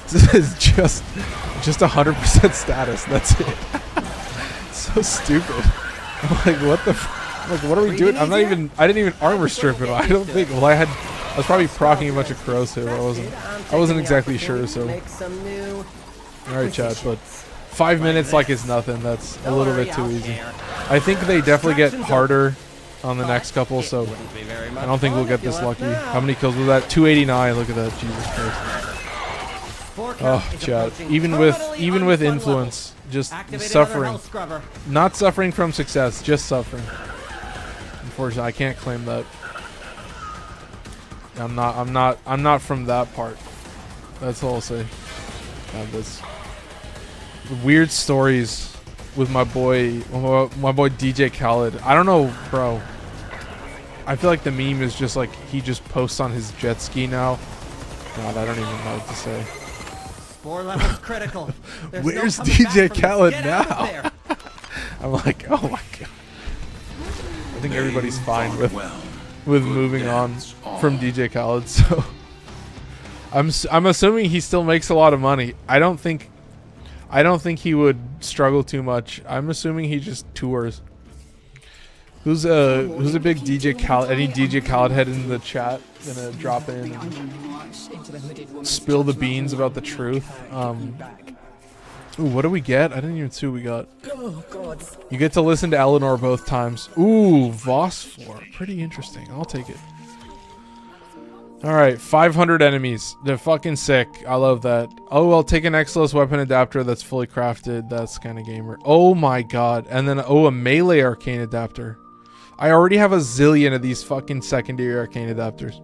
This is just 100% status. That's it. So stupid. I'm like, what the? Like, what are we doing? I'm not even. I didn't even armor strip it. I don't think. Well, I was probably proccing a bunch of crows here. I wasn't exactly sure. So. All right, chat. But 5 minutes like it's nothing. That's a little bit too easy. I think they definitely get harder on the next couple. So I don't think we'll get this lucky. How many kills was that? 289. Look at that. Jesus Christ. Oh, chat. Even with influence, just suffering. Not suffering from success, just suffering. Unfortunately, I can't claim that. I'm not from that part. That's all I'll say. God, this weird stories with my boy DJ Khaled. I don't know, bro. I feel like the meme is just like he just posts on his jet ski now. God, I don't even know what to say. 4 levels critical. Where's DJ Khaled now? I'm like, oh my God. I think everybody's fine with moving on from DJ Khaled. So I'm assuming he still makes a lot of money. I don't think he would struggle too much. I'm assuming he just tours. Who's a big DJ Khaled? Any DJ Khaled head in the chat? Gonna drop in and spill the beans about the truth. Ooh, what do we get? I didn't even see what we got. You get to listen to Eleanor both times. Ooh, Voss 4. Pretty interesting. I'll take it. All right, 500 enemies. They're fucking sick. I love that. Oh, I'll take an Exilus weapon adapter that's fully crafted. That's kind of gamer. Oh my god. And then, oh, a melee arcane adapter. I already have a zillion of these fucking secondary arcane adapters.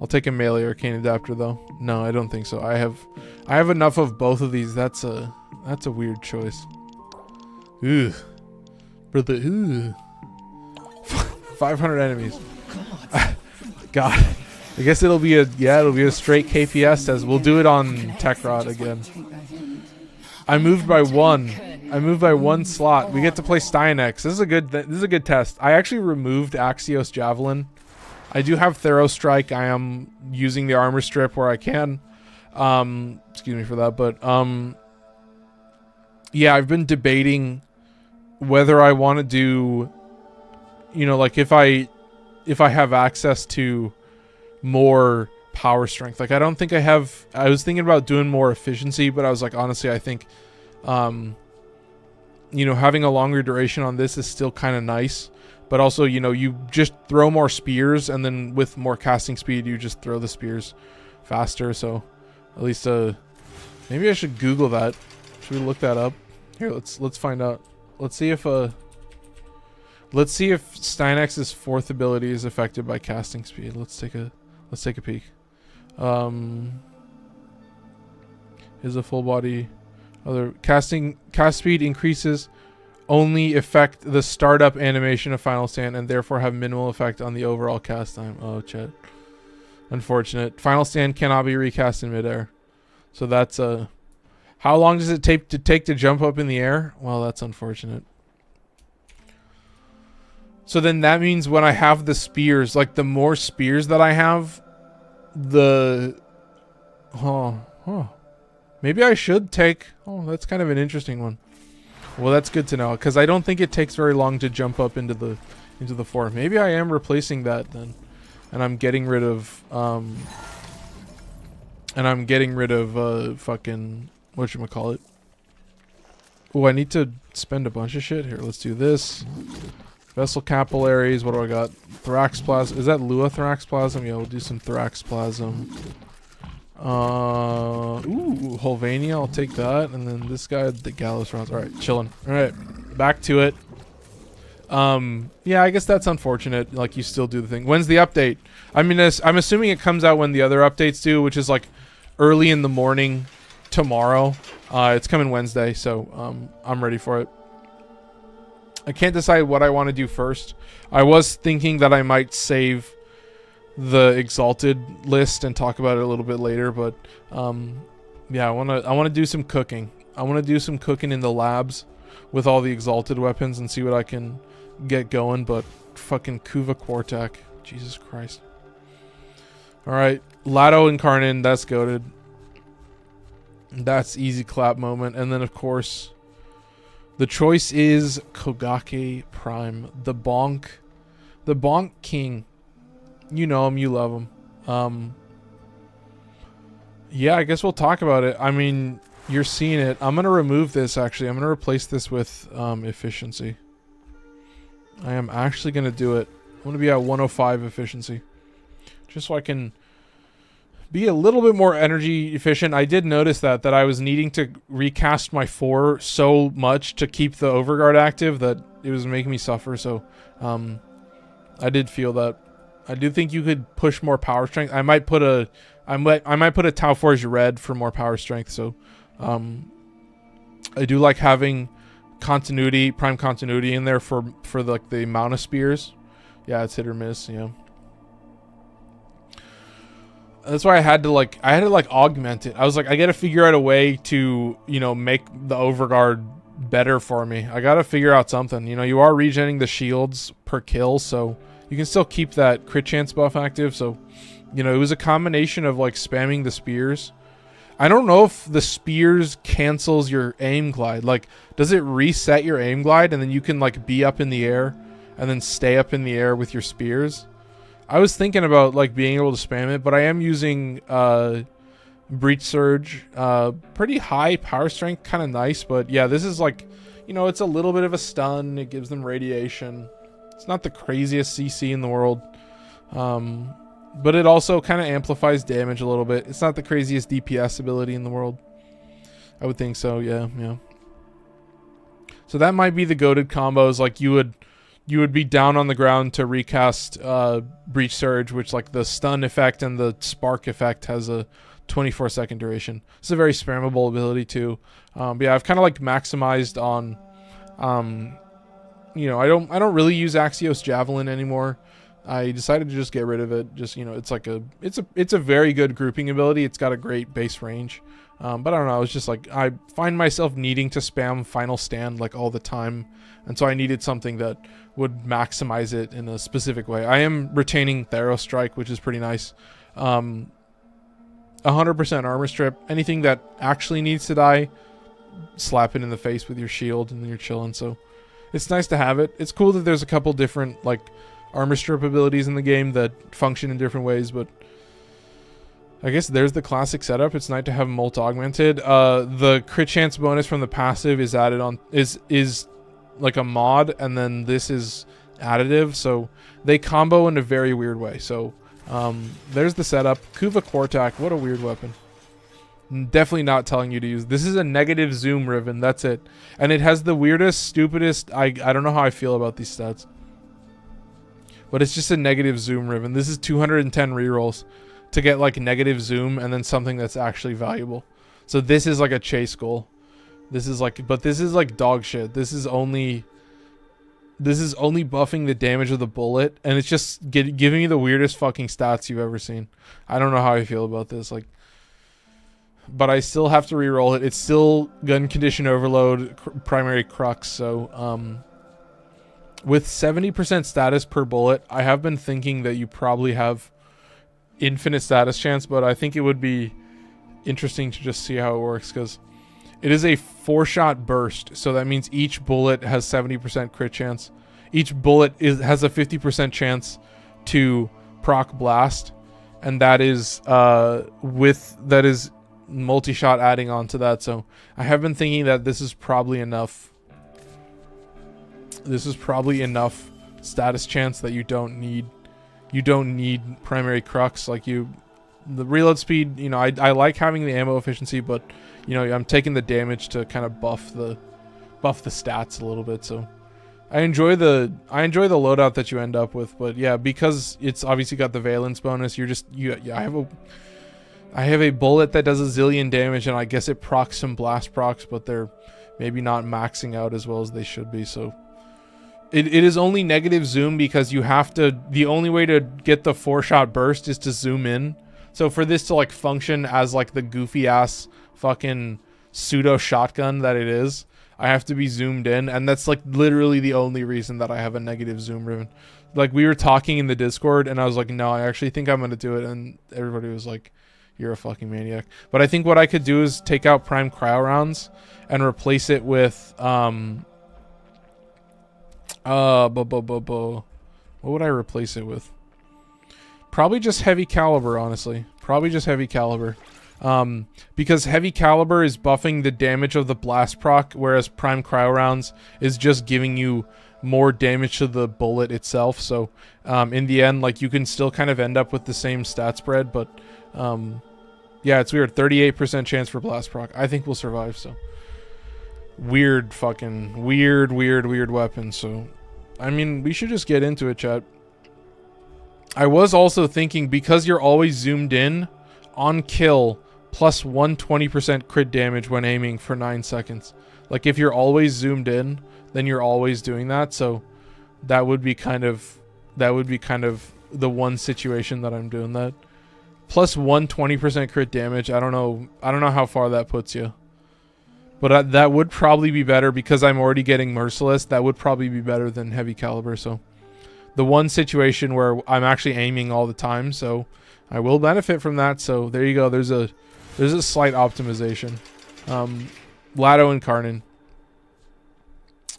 I'll take a melee arcane adapter though. No, I don't think so. I have enough of both of these. That's a weird choice. Ugh. Brother, ugh. 500 enemies. God. I guess it'll be a straight KPS test. We'll do it on Tech Rod again. I moved by one slot. We get to play Stynex. This is a good test. I actually removed Axios Javelin. I do have Thero Strike. I am using the armor strip where I can. Excuse me for that, but yeah, I've been debating whether I want to do, you know, like if I have access to more power strength. Like I don't think I have. I was thinking about doing more efficiency, but I was like, honestly, I think you know, having a longer duration on this is still kind of nice, but also, you know, you just throw more spears, and then with more casting speed you just throw the spears faster. So at least maybe I should Google that. Should we look that up? Here, let's find out. Let's see if Steinex's fourth ability is affected by casting speed. Let's take a peek. Is a full body other cast speed increases only affect the startup animation of Final Stand and therefore have minimal effect on the overall cast time. Oh, chat. Unfortunate. Final Stand cannot be recast in midair. So that's how long does it take to jump up in the air? Well, that's unfortunate. So then that means when I have the spears, like the more spears that I have, maybe I should take, that's kind of an interesting one. Well, that's good to know, because I don't think it takes very long to jump up into the form. Maybe I am replacing that then, and I'm getting rid of fucking whatchamacallit. Oh, I need to spend a bunch of shit here. Let's do this. Vessel capillaries. What do I got? Thoraxplasm. Is that Lua Thoraxplasm? Yeah, we'll do some Thoraxplasm. Ooh, Holvania. I'll take that. And then this guy, the Gallows Rounds. Alright, chilling. Alright, back to it. Yeah, I guess that's unfortunate. Like, you still do the thing. When's the update? I mean, I'm assuming it comes out when the other updates do, which is like early in the morning tomorrow. It's coming Wednesday, so I'm ready for it. I can't decide what I want to do first. I was thinking that I might save the Exalted list and talk about it a little bit later, but yeah, I want to do some cooking. I want to do some cooking in the labs with all the Exalted weapons and see what I can get going, but fucking Kuva Quartek. Jesus Christ. Alright, Lado Incarnon, that's goated. That's easy clap moment. And then, of course, the choice is Kogake Prime, the Bonk King. You know him, you love him. Yeah, I guess we'll talk about it. I mean, you're seeing it. I'm gonna remove this. Actually, I'm gonna replace this with efficiency. I am actually gonna do it. I'm gonna be at 105 efficiency, just so I can be a little bit more energy efficient. I did notice that I was needing to recast my 4 so much to keep the Overguard active that it was making me suffer. So I did feel that. I do think you could push more power strength. I might put a Tau Forge Red for more power strength. So I do like having continuity, prime continuity in there for like the amount of spears. Yeah, it's hit or miss. Yeah. That's why I had to augment it. I was like, I got to figure out a way to, you know, make the Overguard better for me. I got to figure out something. You know, you are regenerating the shields per kill, so you can still keep that crit chance buff active. So, you know, it was a combination of like spamming the spears. I don't know if the spears cancels your aim glide. Like, does it reset your aim glide and then you can like be up in the air and then stay up in the air with your spears? I was thinking about like being able to spam it, but I am using Breach Surge, pretty high power strength, kind of nice. But yeah, this is like, you know, it's a little bit of a stun. It gives them radiation. It's not the craziest CC in the world. But it also kind of amplifies damage a little bit. It's not the craziest DPS ability in the world. I would think so, yeah. So that might be the goated combos. Like you would be down on the ground to recast Breach Surge, which like the stun effect and the spark effect has a 24-second duration. It's a very spammable ability too. But yeah, I've kind of like maximized on, you know, I don't really use Axios Javelin anymore. I decided to just get rid of it. Just, you know, it's a very good grouping ability. It's got a great base range. But I don't know. It's just like I find myself needing to spam Final Stand like all the time, and so I needed something that would maximize it in a specific way. I am retaining Thero Strike, which is pretty nice. 100% armor strip. Anything that actually needs to die, slap it in the face with your shield, and then you're chilling. So it's nice to have it. It's cool that there's a couple different like armor strip abilities in the game that function in different ways, but I guess there's the classic setup. It's nice to have Molt augmented. The crit chance bonus from the passive is added on, is like a mod, and then this is additive, so they combo in a very weird way. So there's the setup. Kuva Quartak, what a weird weapon. Definitely not telling you to use. This is a negative zoom Riven, that's it. And it has the weirdest, stupidest, I don't know how I feel about these stats, but it's just a negative zoom Riven. This is 210 rerolls to get like negative zoom and then something that's actually valuable. So this is like a chase goal. This is like, but this is like dog shit. This is only buffing the damage of the bullet, and it's just giving you the weirdest fucking stats you've ever seen. I don't know how I feel about this, like, but I still have to reroll it. It's still gun condition overload, primary crux. So with 70% status per bullet, I have been thinking that you probably have infinite status chance, but I think it would be interesting to just see how it works, because it is a 4-shot burst, so that means each bullet has 70% crit chance. Each bullet has a 50% chance to proc blast, and that is multi-shot adding on to that. So I have been thinking that this is probably enough. This is probably enough status chance that you don't need primary crux. Like the reload speed, you know, I like having the ammo efficiency, but you know, I'm taking the damage to kind of buff the stats a little bit. So I enjoy the loadout that you end up with. But yeah, because it's obviously got the valence bonus, I have a bullet that does a zillion damage, and I guess it procs some blast procs, but they're maybe not maxing out as well as they should be. So it is only negative zoom because you have to, the only way to get the 4-shot burst is to zoom in. So for this to like function as like the goofy ass fucking pseudo shotgun that it is, I have to be zoomed in, and that's like literally the only reason that I have a negative zoom Riven. Like we were talking in the Discord, and I was like, no, I actually think I'm gonna do it, and everybody was like, you're a fucking maniac. But I think what I could do is take out prime cryo rounds and replace it with what would I replace it with? Probably just heavy caliber, honestly. Probably just heavy caliber. Because heavy caliber is buffing the damage of the blast proc, whereas prime cryo rounds is just giving you more damage to the bullet itself. So in the end, like, you can still kind of end up with the same stat spread, but yeah, it's weird. 38% chance for blast proc. I think we'll survive. So weird weapon. So I mean, we should just get into it, chat. I was also thinking, because you're always zoomed in, on kill plus 120% crit damage when aiming for 9 seconds. Like, if you're always zoomed in, then you're always doing that. So that would be kind of the one situation that I'm doing that. Plus 120% crit damage. I don't know how far that puts you. But that would probably be better, because I'm already getting Merciless. That would probably be better than heavy caliber. So the one situation where I'm actually aiming all the time, so I will benefit from that. So there you go. There's a slight optimization. Lado Incarnon.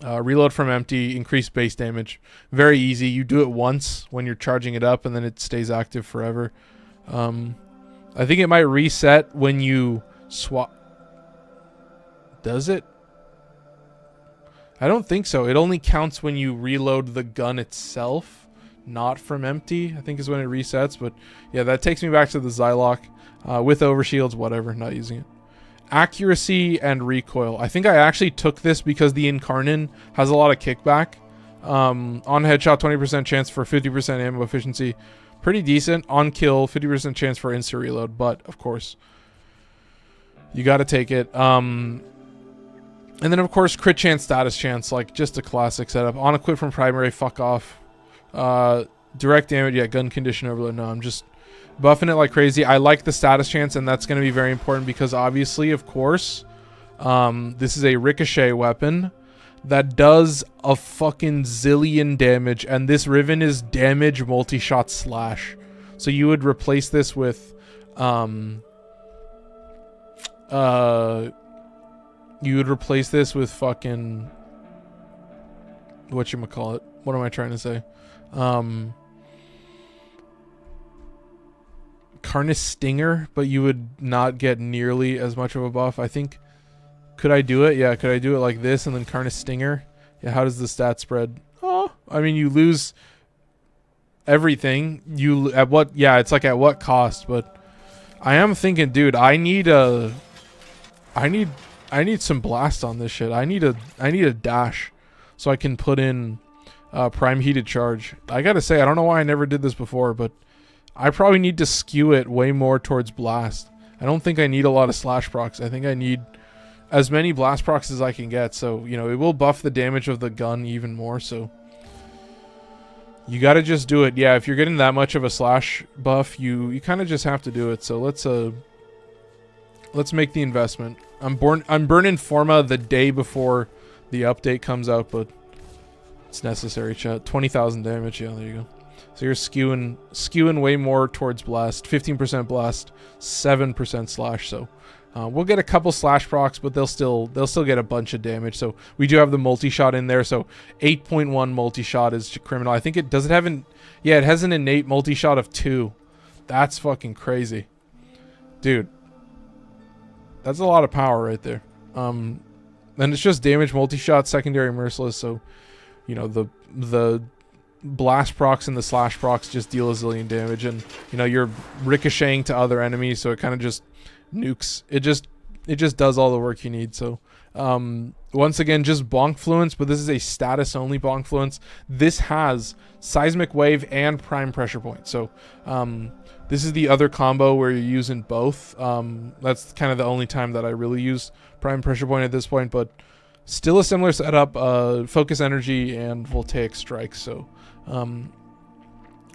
Reload from empty, increase base damage. Very easy. You do it once when you're charging it up, and then it stays active forever. I think it might reset when you swap. Does it? I don't think so. It only counts when you reload the gun itself not from empty, I think is when it resets. But yeah, that takes me back to the Zylock with overshields, whatever, not using it. Accuracy and recoil. I think I actually took this because the Incarnon has a lot of kickback. On headshot, 20% chance for 50% ammo efficiency. Pretty decent. On kill, 50% chance for instant reload. But, of course, you got to take it. And then, of course, crit chance, status chance. Like, just a classic setup. On equip from primary, fuck off. Direct damage, yeah, gun condition overload. No, I'm just buffing it like crazy. I like the status chance, and that's going to be very important because, obviously, of course, this is a ricochet weapon that does a fucking zillion damage, and this Riven is damage multi-shot slash. So you would replace this with fucking, whatchamacallit? What am I trying to say? Karnus Stinger, but you would not get nearly as much of a buff. I think, could I do it? Yeah, could I do it like this and then Karnus Stinger? Yeah, how does the stat spread? Oh, I mean, you lose everything. You, at what, yeah, it's like at what cost, but I am thinking, dude, I need some blast on this shit. I need a dash so I can put in prime heated charge. I gotta say, I don't know why I never did this before, but I probably need to skew it way more towards blast. I don't think I need a lot of slash procs. I think I need as many blast procs as I can get. So, you know, it will buff the damage of the gun even more. So you got to just do it. Yeah, if you're getting that much of a slash buff, you kind of just have to do it. So let's make the investment. I'm burning Forma the day before the update comes out, but it's necessary, chat. 20,000 damage. Yeah, there you go. So you're skewing way more towards blast. 15% blast, 7% slash. So we'll get a couple slash procs, but they'll still get a bunch of damage. So we do have the multi-shot in there. So 8.1 multi-shot is criminal. I think it does it have an, yeah, it has an innate multi-shot of 2. That's fucking crazy, dude. That's a lot of power right there. And it's just damage multi-shot, secondary merciless. So, you know, the blast procs and the slash procs just deal a zillion damage, and you know you're ricocheting to other enemies, so it kind of just nukes. It just does all the work you need. So once again, just bonk fluence, but this is a status only bonk fluence. This has seismic wave and prime pressure point. So this is the other combo where you're using both. That's kind of the only time that I really use prime pressure point at this point, but still a similar setup. Focus energy and voltaic strike. So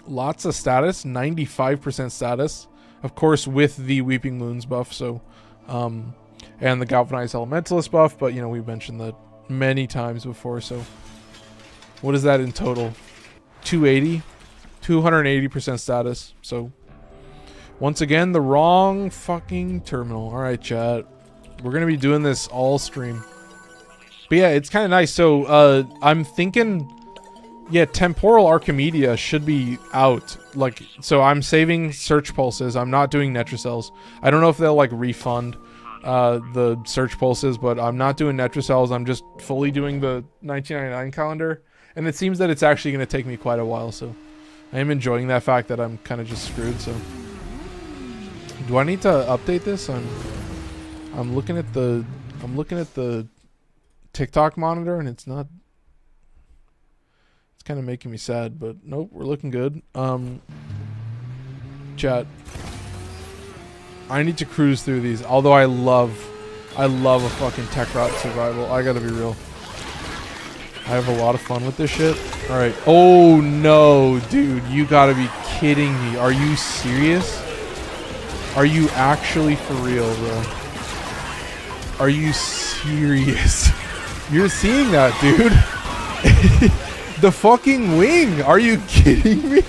lots of status, 95% status, of course, with the Weeping Moons buff. So and the Galvanized Elementalist buff, but you know, we mentioned that many times before. So what is that in total? 280, 280% status. So once again, the wrong fucking terminal. All right, chat, we're gonna be doing this all stream, but yeah, it's kind of nice. So I'm thinking, yeah, Temporal Archimedia should be out. Like, so I'm saving search pulses. I'm not doing Netracells. I don't know if they'll like refund the search pulses, but I'm not doing Netracells. I'm just fully doing the 1999 calendar, and it seems that it's actually going to take me quite a while. So I am enjoying that fact that I'm kind of just screwed. So do I need to update this? I'm looking at the TikTok monitor, and it's not. Kind of making me sad, but nope, we're looking good. Chat, I need to cruise through these, although I love a fucking tech rot survival. I gotta be real, I have a lot of fun with this shit. All right, oh no, dude, you gotta be kidding me. Are you serious? Are you actually for real, bro? Are you serious? You're seeing that, dude? The fucking wing! Are you kidding me?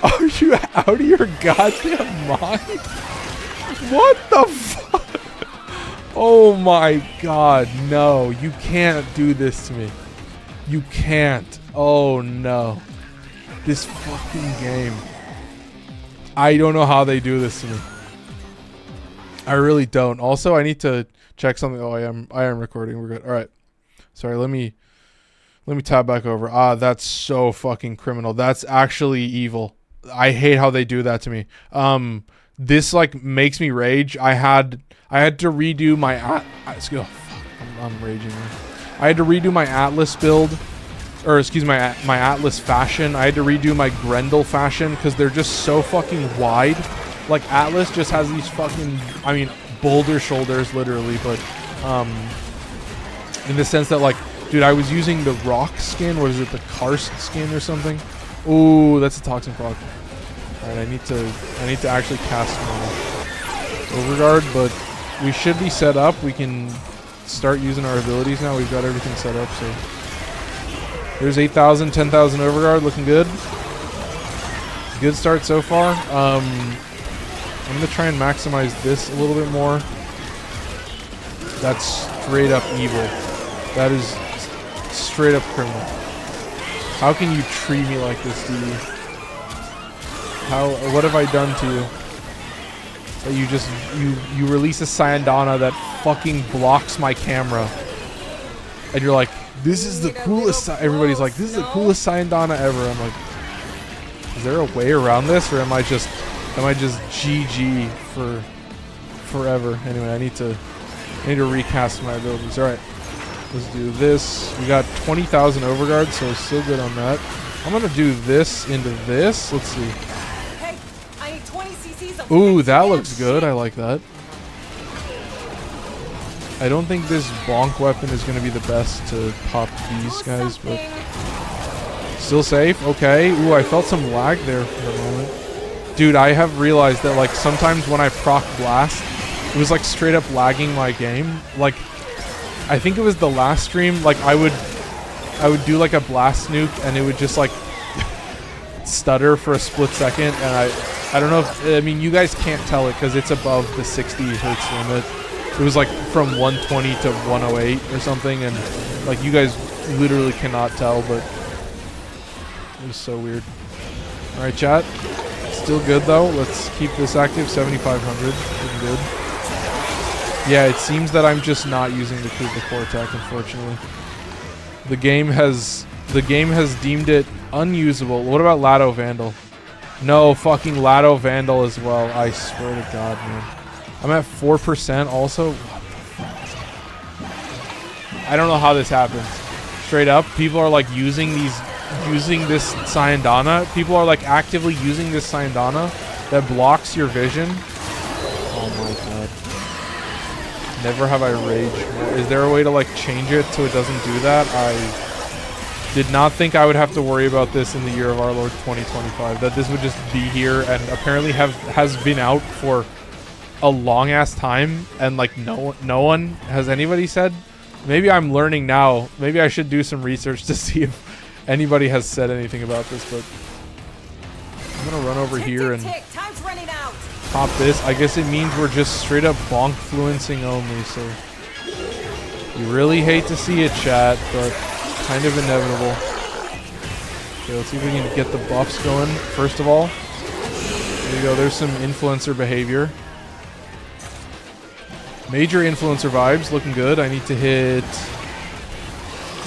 Are you out of your goddamn mind? What the fuck? Oh my god, no. You can't do this to me. You can't. Oh no. This fucking game. I don't know how they do this to me. I really don't. Also, I need to check something. Oh, I am recording. We're good. Alright. Sorry, let me Let me tab back over. Ah, that's so fucking criminal. That's actually evil. I hate how they do that to me. This like makes me rage. I had to redo my let's go. I'm raging here. I had to redo my Atlas build, or excuse me, my Atlas fashion. I had to redo my Grendel fashion because they're just so fucking wide. Like Atlas just has these fucking, I mean, boulder shoulders literally, but in the sense that like, dude, I was using the rock skin. What is it? The karst skin or something? Ooh, that's a toxin proc. All right, I need to actually cast my Overguard, but we should be set up. We can start using our abilities now. We've got everything set up, so there's 8,000, 10,000 Overguard, looking good. Good start so far. I'm gonna try and maximize this a little bit more. That's straight up evil. That is straight up criminal. How can you treat me like this, dude? What have I done to you? That you just, you release a Syandana that fucking blocks my camera. And you're like, this is the coolest, everybody's like, this is the coolest Syandana ever. I'm like, is there a way around this? Or am I just GG for forever? Anyway, I need to recast my abilities. Alright. Let's do this. We got 20,000 Overguard, so still good on that. I'm gonna do this into this. Let's see. Hey, I need 20 cc's of Ooh, that looks good. I like that. I don't think this bonk weapon is gonna be the best to pop these guys, but still safe. Okay. Ooh, I felt some lag there for a moment. Dude, I have realized that like sometimes when I proc blast, it was like straight up lagging my game. Like, I think it was the last stream, like I would do like a blast nuke and it would just like stutter for a split second, and I don't know if, I mean, you guys can't tell it because it's above the 60 hertz limit. It was like from 120 to 108 or something, and like you guys literally cannot tell, but it was so weird. Alright, chat. Still good though. Let's keep this active. 7,500. Looking good. Yeah, it seems that I'm just not using the Kuga core attack, unfortunately. The game has deemed it unusable. What about Lado Vandal? No, fucking Lado Vandal as well. I swear to God, man. I'm at 4% also. What the fuck? I don't know how this happens. Straight up, people are like using this Syandana. People are like actively using this Syandana that blocks your vision. Oh my God. Never have I raged more. Is there a way to like change it so it doesn't do that? I did not think I would have to worry about this in the year of our Lord 2025. That this would just be here and apparently has been out for a long ass time, and like no one has anybody said. Maybe I'm learning now. Maybe I should do some research to see if anybody has said anything about this, but I'm gonna run over here and time's running out. pop this. I guess it means we're just straight up bonk fluencing only, so you really hate to see it, chat, but kind of inevitable. Okay, let's see if we can get the buffs going. First of all, there you go. There's some influencer behavior. Major influencer vibes, looking good. I need to hit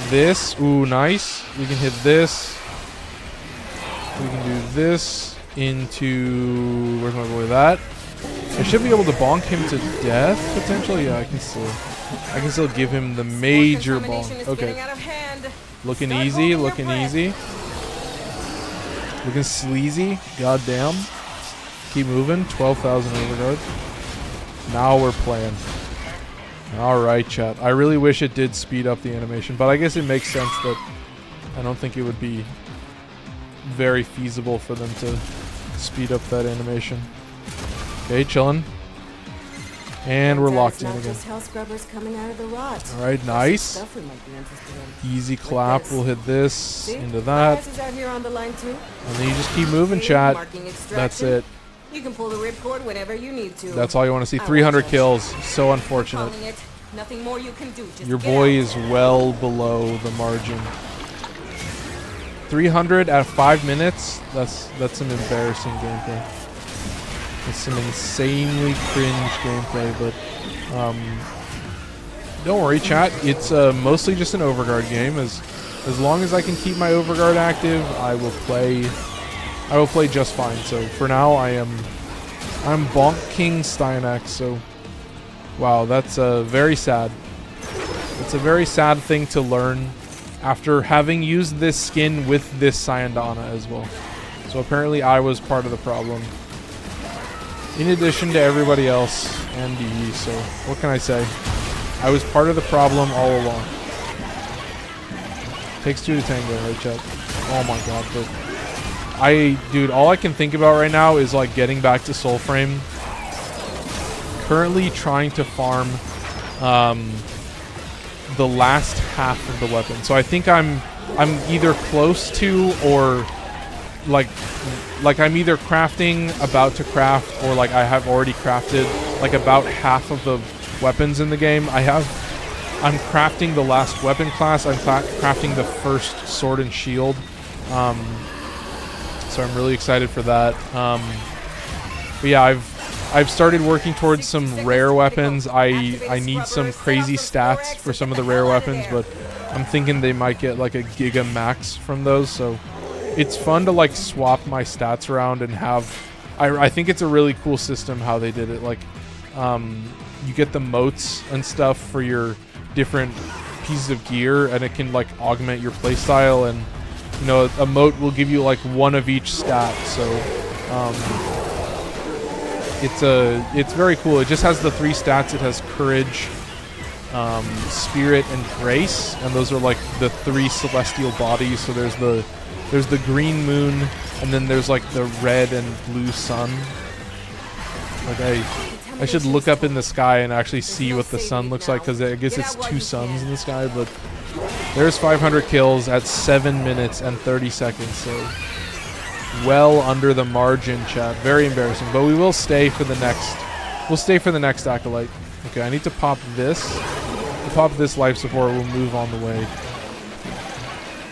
this. Ooh, nice. We can hit this. We can do this into, where's my boy? That. I should be able to bonk him to death potentially. Yeah, I can still give him the major bonk. Okay. Looking easy, looking easy. Looking sleazy. Goddamn. Keep moving. 12,000 overguard. Now we're playing. Alright, chat. I really wish it did speed up the animation, but I guess it makes sense that I don't think it would be very feasible for them to speed up that animation. Okay, chilling. And we're locked in again. Alright, nice. Easy clap. We'll hit this into that. And then you just keep moving, chat. That's it. You can pull the ripcord whenever you need to. That's all you want to see. 300 kills. So unfortunate. Nothing more you can do. Just your boy is well below the margin. 300 at 5 minutes. That's some embarrassing gameplay. That's some insanely cringe gameplay. But don't worry, chat. It's mostly just an overguard game, as As long as I can keep my overguard active, I will play just fine. So for now, I'm Bonk King Steinax. So wow, that's very sad. It's a very sad thing to learn after having used this skin with this Syandana as well. So apparently I was part of the problem, in addition to everybody else and DE. So what can I say? I was part of the problem all along. Takes two to tango, right, chat? Oh my god, but dude, all I can think about right now is like getting back to Soulframe. Currently trying to farm the last half of the weapon. So I think I'm either close to, or like I'm either crafting, about to craft, or like I have already crafted like about half of the weapons in the game. I'm crafting the last weapon class. I'm crafting the first sword and shield. So I'm really excited for that. But yeah, I've started working towards some rare weapons. I need some crazy stats for some of the rare weapons, but I'm thinking they might get like a Giga Max from those. So it's fun to like swap my stats around and have. I think it's a really cool system how they did it. Like, you get the motes and stuff for your different pieces of gear, and it can like augment your playstyle. And you know, a mote will give you like one of each stat. So it's very cool. It just has the 3 stats. It has courage, spirit, and grace, and those are like the 3 celestial bodies. So there's the green moon, and then there's like the red and blue sun. Like I should look up in the sky and actually see what the sun looks like, because I guess it's 2 suns in the sky. But there's 500 kills at 7 minutes and 30 seconds. So well under the margin, chat. Very embarrassing, but we will stay for the next. We'll stay for the next acolyte. Okay, I need to pop this. To pop this life support, we'll move on the way.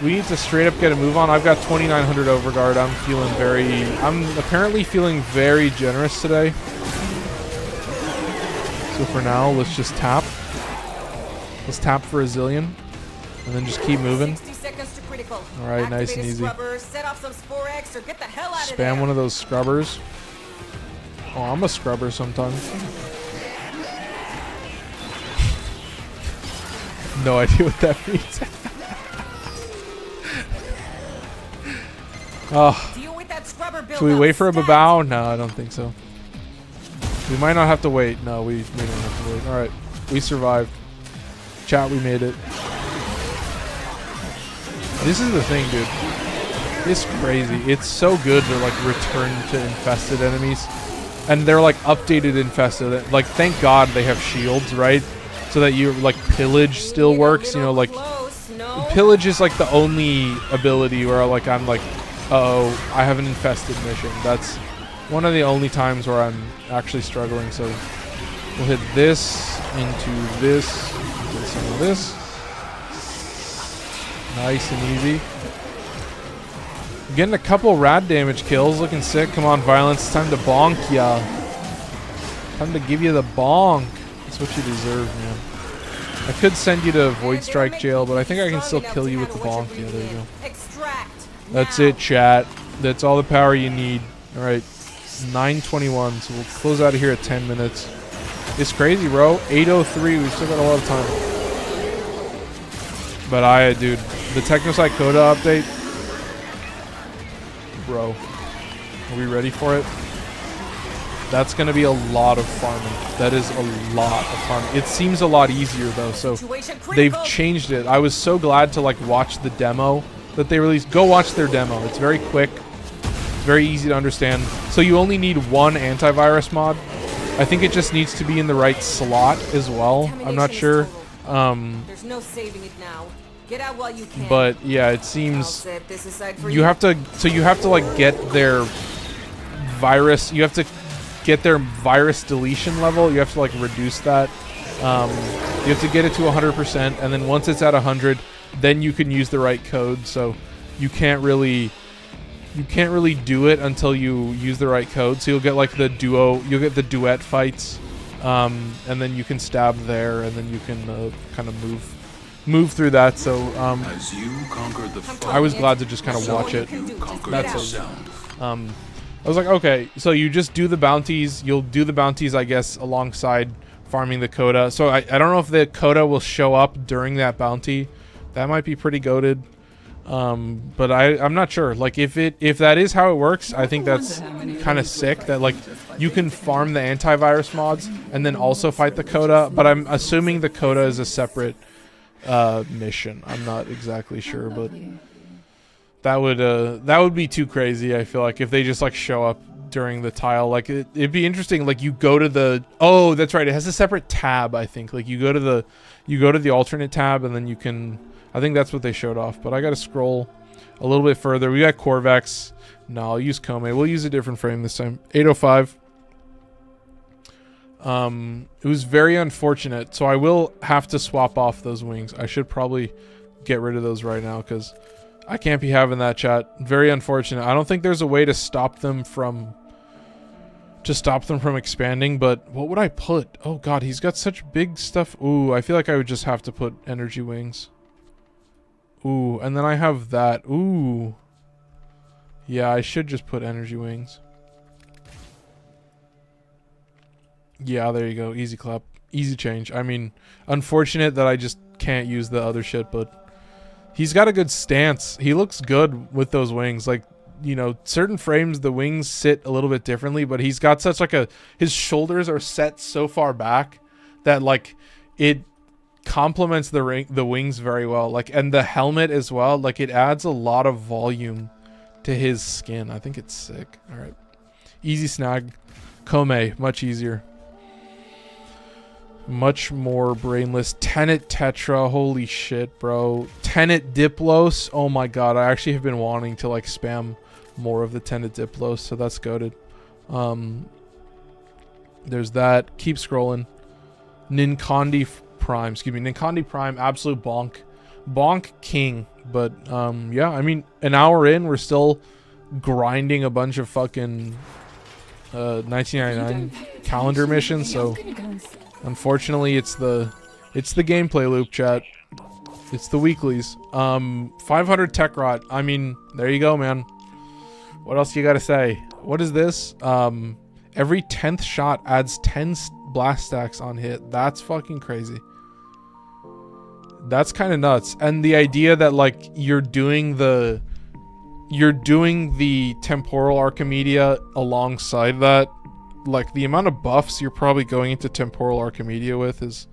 We need to straight up get a move on. I've got 2,900 overguard. I'm apparently feeling very generous today. So for now, let's just tap. Let's tap for a zillion, and then just keep moving. 60 seconds to critical. All right, nice and easy. Set off some spore eggs or get the hell out of Spam there. one of those scrubbers. Oh, I'm a scrubber sometimes. No idea what that means. Oh, Deal with that scrubber build should we up. wait for a Stat. Babao? No, I don't think so. We might not have to wait. No, we don't have to wait. All right, we survived. Chat, we made it. This is the thing, dude. It's crazy. It's so good to like return to infested enemies, and they're like updated infested. Like, thank God they have shields, right? So that you like pillage still works. You know, like pillage is like the only ability where like I'm like, uh-oh, I have an infested mission. That's one of the only times where I'm actually struggling. So we'll hit this into this, get some of this. Nice and easy. Getting a couple rad damage kills, looking sick. Come on, Violence, it's time to bonk ya. Time to give you the bonk. That's what you deserve, man. I could send you to Void Strike jail, but I think I can still kill you with the bonk. Yeah, there you go. That's it, chat. That's all the power you need. All right, 9:21, so we'll close out of here at 10 minutes. It's crazy, bro. 8:03. We've still got a lot of time. But dude, the Technocyte Coda update, bro. Are we ready for it? That's gonna be a lot of farming. That is a lot of farming. It seems a lot easier though, so they've changed it. I was so glad to like watch the demo that they released. Go watch their demo. It's very quick. It's very easy to understand. So you only need 1 antivirus mod. I think it just needs to be in the right slot as well. I'm not sure. There's no saving it now. Get out while you can. But yeah, it seems set this aside for you have to. So you have to like get their virus. You have to get their virus deletion level. You have to like reduce that. You have to get it to 100%, and then once it's at 100, then you can use the right code. So you can't really do it until you use the right code. So you'll get like the duet fights, and then you can stab there, and then you can kind of move through that. So As you conquered the I was glad to just kind of watch it. That's it. I was like, okay, so you just do the bounties. You'll do the bounties, I guess, alongside farming the coda. So I don't know if the coda will show up during that bounty. That might be pretty goated. But I'm not sure. Like if that is how it works, I think that's kind of sick that like you can farm the antivirus mods and then also fight the coda. But I'm assuming the coda is a separate mission. I'm not exactly sure, but that would be too crazy. I feel like if they just like show up during the tile, like it'd be interesting. Like you go to the that's right. It has a separate tab. I think like you go to the alternate tab and then you can. I think that's what they showed off, but I got to scroll a little bit further. We got Corvex. No, I'll use Kome. We'll use a different frame this time. 805. It was very unfortunate, so I will have to swap off those wings. I should probably get rid of those right now because I can't be having that, chat. Very unfortunate. I don't think there's a way to stop them from expanding, but what would I put? Oh god, he's got such big stuff. Ooh, I feel like I would just have to put energy wings. Ooh, and then I have that. Ooh. Yeah, I should just put energy wings. Yeah, there you go. Easy clap. Easy change. I mean, unfortunate that I just can't use the other shit, but he's got a good stance. He looks good with those wings. Like, you know, certain frames, the wings sit a little bit differently, but he's got such like his shoulders are set so far back that like it complements the wings very well, like, and the helmet as well. Like it adds a lot of volume to his skin. I think it's sick. All right, easy snag. Kome, much easier, much more brainless. Tenet Tetra, holy shit, bro. Tenet Diplos, oh my god, I actually have been wanting to like spam more of the Tenet Diplos, so that's goated. There's that. Keep scrolling. Ninkandi Prime, Ninkandi Prime, absolute bonk king. But yeah, I mean, an hour in, we're still grinding a bunch of fucking 1999 calendar missions. So unfortunately, it's the gameplay loop, chat. It's the weeklies. 500 tech rot. I mean, there you go, man. What else you gotta say? What is this? Every 10th shot adds 10 blast stacks on hit. That's fucking crazy. That's kind of nuts. And the idea that like you're doing the temporal Archimedia alongside that, like the amount of buffs you're probably going into temporal Archimedia with it's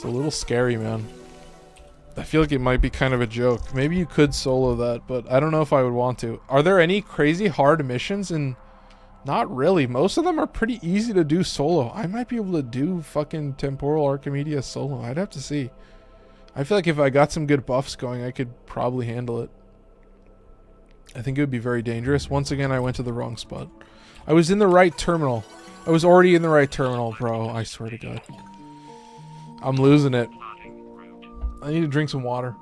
a little scary, man. I feel like it might be kind of a joke. Maybe you could solo that, but I don't know if I would want to. Are there any crazy hard missions? And not really. Most of them are pretty easy to do solo. I might be able to do fucking temporal Archimedia solo. I'd have to see. I feel like if I got some good buffs going, I could probably handle it. I think it would be very dangerous. Once again, I went to the wrong spot. I was in the right terminal. I was already in the right terminal, bro. I swear to God. I'm losing it. I need to drink some water.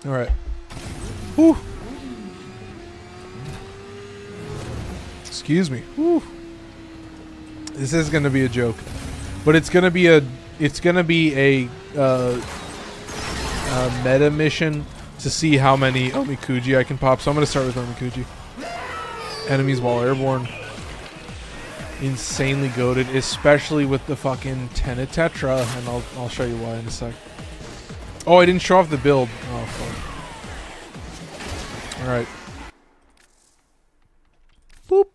All right. Whew. Excuse me. Whew. This is gonna be a joke, but it's gonna be a meta mission to see how many Omikuji I can pop. So I'm gonna start with Omikuji. Enemies while airborne. Insanely goated, especially with the fucking Tenet Tetra, and I'll show you why in a sec. Oh, I didn't show off the build. Oh, fuck. Alright. Boop.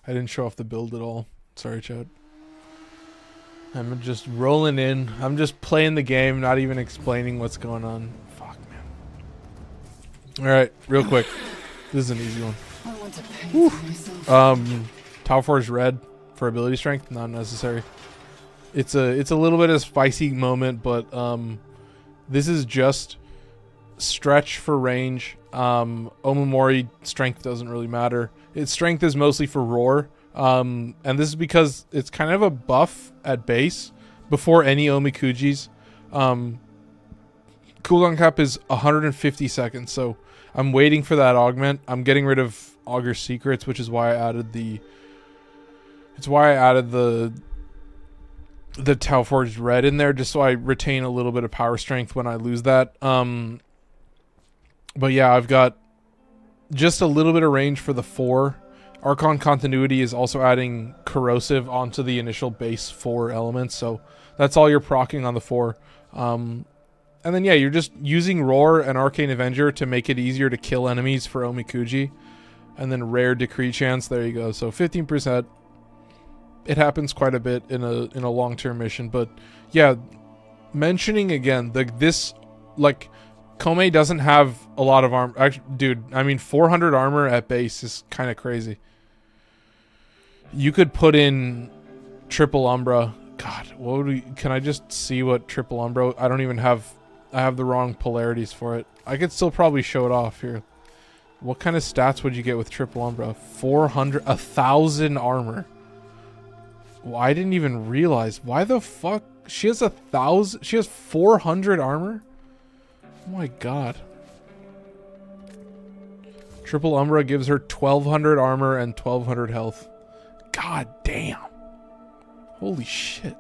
I didn't show off the build at all. Sorry, Chad. I'm just rolling in. I'm just playing the game, not even explaining what's going on. Fuck, man. Alright, real quick. This is an easy one. I want to paint myself. Tower Forge red for ability strength, not necessary. It's a little bit of a spicy moment, but this is just stretch for range. Omamori strength doesn't really matter. Its strength is mostly for roar. And this is because it's kind of a buff at base before any Omikujis. Because cooldown cap is 150 seconds, so I'm waiting for that augment. I'm getting rid of Augur Secrets, which is why I added the... It's why I added the Tau Forged Red in there, just so I retain a little bit of power strength when I lose that. But yeah, I've got just a little bit of range for the 4. Archon Continuity is also adding Corrosive onto the initial base 4 elements, so that's all you're proccing on the 4. And then yeah, you're just using Roar and Arcane Avenger to make it easier to kill enemies for Omikuji. And then Rare Decree Chance, there you go. So 15%. It happens quite a bit in a long-term mission, but yeah, mentioning again, this, like, Kome doesn't have a lot of armor. Actually, dude, I mean, 400 armor at base is kind of crazy. You could put in Triple Umbra. God, what would we... Can I just see what Triple Umbra... I don't even have... I have the wrong polarities for it. I could still probably show it off here. What kind of stats would you get with Triple Umbra? 400... 1,000 armor. Well, I didn't even realize. Why the fuck? She has 1,000... She has 400 armor? Oh my god. Triple Umbra gives her 1,200 armor and 1,200 health. God damn. Holy shit,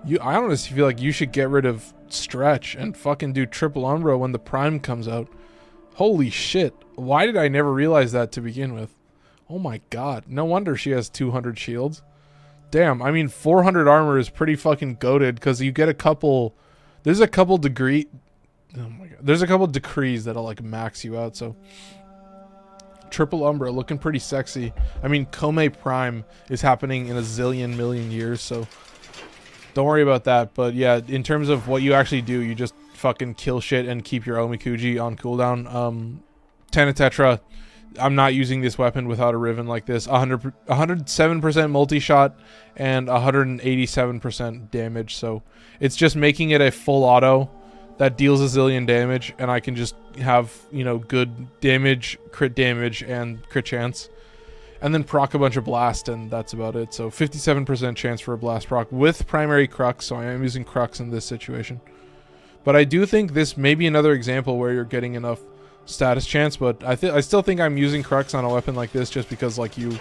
dude. I honestly feel like you should get rid of Stretch and fucking do Triple Umbra when the Prime comes out. Holy shit. Why did I never realize that to begin with? Oh my god. No wonder she has 200 shields. Damn, I mean, 400 armor is pretty fucking goated because you get a couple... There's a couple degree... Oh my god. There's a couple decrees that'll like max you out, so... Triple Umbra looking pretty sexy. I mean, Kome Prime is happening in a zillion million years, so... Don't worry about that, but yeah, in terms of what you actually do, you just fucking kill shit and keep your Omikuji on cooldown. Tetra, I'm not using this weapon without a Riven like this. 107% multi-shot and 187% damage, so it's just making it a full auto that deals a zillion damage, and I can just have, you know, good damage, crit damage, and crit chance. And then proc a bunch of blast, and that's about it. So 57% chance for a blast proc with primary Crux, so I am using Crux in this situation. But I do think this may be another example where you're getting enough status chance, but I still think I'm using Crux on a weapon like this just because, like, you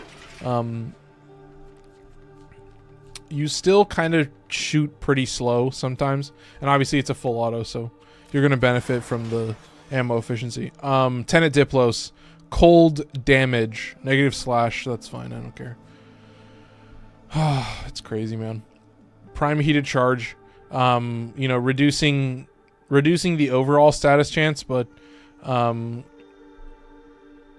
still kind of shoot pretty slow sometimes, and obviously it's a full auto, so you're going to benefit from the ammo efficiency. Tenet Diplos, cold damage, -slash, that's fine, I don't care. It's crazy, man. Prime heated charge, you know, reducing the overall status chance, but you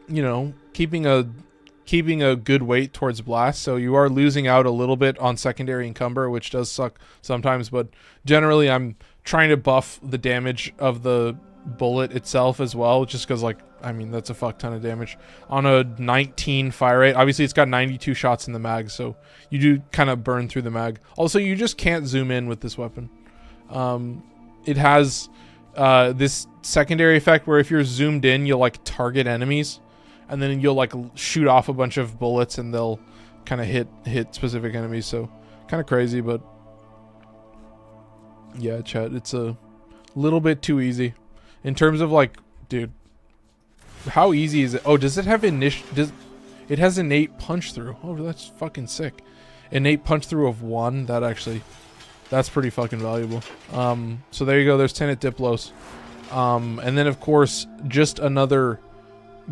know, keeping a good weight towards blast, so you are losing out a little bit on secondary encumber, which does suck sometimes, but generally I'm trying to buff the damage of the bullet itself as well, just because, like, I mean, that's a fuck ton of damage on a 19 fire rate. Obviously it's got 92 shots in the mag, so you do kind of burn through the mag. Also, you just can't zoom in with this weapon. It has this secondary effect where if you're zoomed in, you'll like target enemies, and then you'll like shoot off a bunch of bullets and they'll kind of hit specific enemies. So kind of crazy, but yeah, chat, it's a little bit too easy in terms of, like, dude, how easy is it? Oh, does it have it has innate punch through? Oh, that's fucking sick. Innate punch through of 1. That's pretty fucking valuable. So there you go. There's Tenet Diplos. And then, of course, just another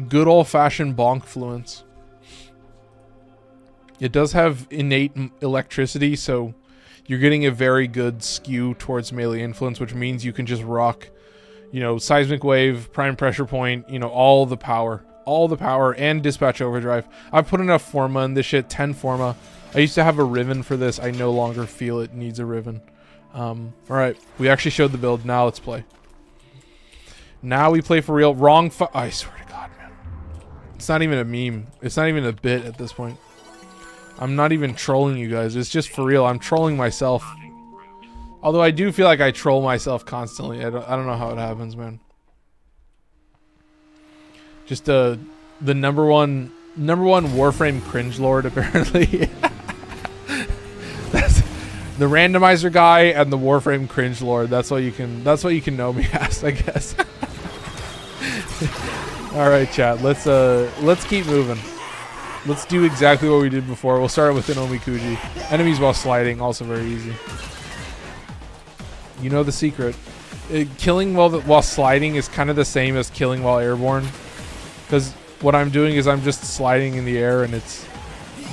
good old-fashioned bonk fluence. It does have innate electricity, so you're getting a very good skew towards melee influence, which means you can just rock, you know, Seismic Wave, Prime Pressure Point, you know, all the power, and Dispatch Overdrive. I've put enough Forma in this shit, 10 Forma. I used to have a Riven for this. I no longer feel it needs a Riven. Alright, we actually showed the build. Now let's play. Now we play for real. I swear to God, man. It's not even a meme. It's not even a bit at this point. I'm not even trolling you guys. It's just for real. I'm trolling myself. Although I do feel like I troll myself constantly. I don't know how it happens, man. Just the number one Warframe cringe lord, apparently. The randomizer guy and the Warframe cringe lord. That's what you can know me as, I guess. All right, chat. Let's keep moving. Let's do exactly what we did before. We'll start with an Omikuji. Enemies while sliding, also very easy. You know the secret. Killing while sliding is kind of the same as killing while airborne. Because what I'm doing is I'm just sliding in the air and it's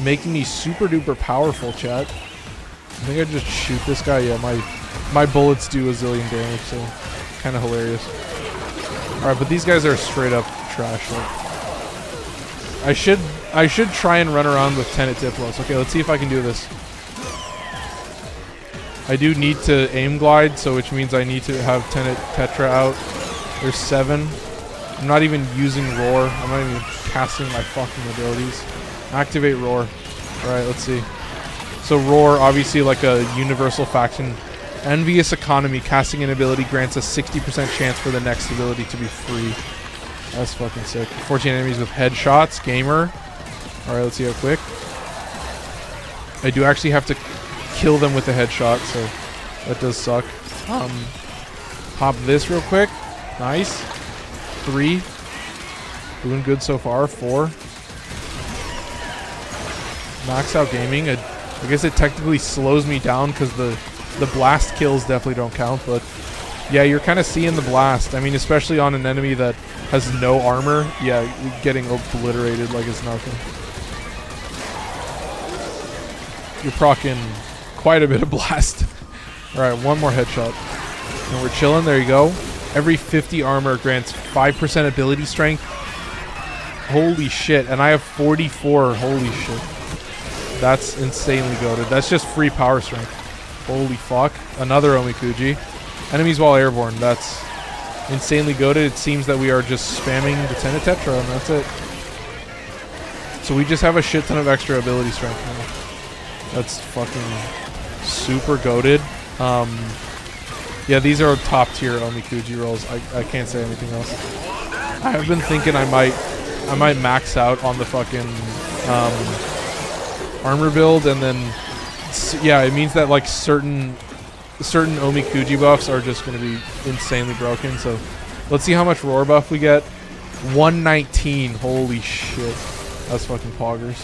making me super duper powerful, chat. I think I just shoot this guy. Yeah, my bullets do a zillion damage, so kind of hilarious. All right, but these guys are straight up trash. Like, I should try and run around with Tenet Diplos. Okay, let's see if I can do this. I do need to aim glide, so which means I need to have Tenet Tetra out. There's 7. I'm not even using Roar. I'm not even casting my fucking abilities. Activate Roar. All right, let's see. So Roar, obviously like a universal faction. Envious Economy, casting an ability grants a 60% chance for the next ability to be free. That's fucking sick. 14 enemies with headshots. Gamer. Alright, let's see how quick. I do actually have to kill them with a headshot, so that does suck. Pop this real quick. Nice. 3. Doing good so far. 4. Max out gaming. I guess it technically slows me down because the blast kills definitely don't count, but yeah, you're kind of seeing the blast. I mean, especially on an enemy that has no armor. Yeah, you're getting obliterated like it's nothing. You're proccing quite a bit of blast. Alright, one more headshot. And we're chilling. There you go. Every 50 armor grants 5% ability strength. Holy shit. And I have 44. Holy shit. That's insanely goated. That's just free power strength. Holy fuck. Another Omikuji. Enemies while airborne. That's insanely goated. It seems that we are just spamming the Tenet Tetra, and that's it. So we just have a shit ton of extra ability strength now. That's fucking super goated. Yeah, these are top tier Omikuji rolls. I can't say anything else. I have been thinking I might max out on the fucking armor build, and then yeah, it means that like certain Omikuji buffs are just going to be insanely broken. So let's see how much roar buff we get. 119. Holy shit. That's fucking poggers.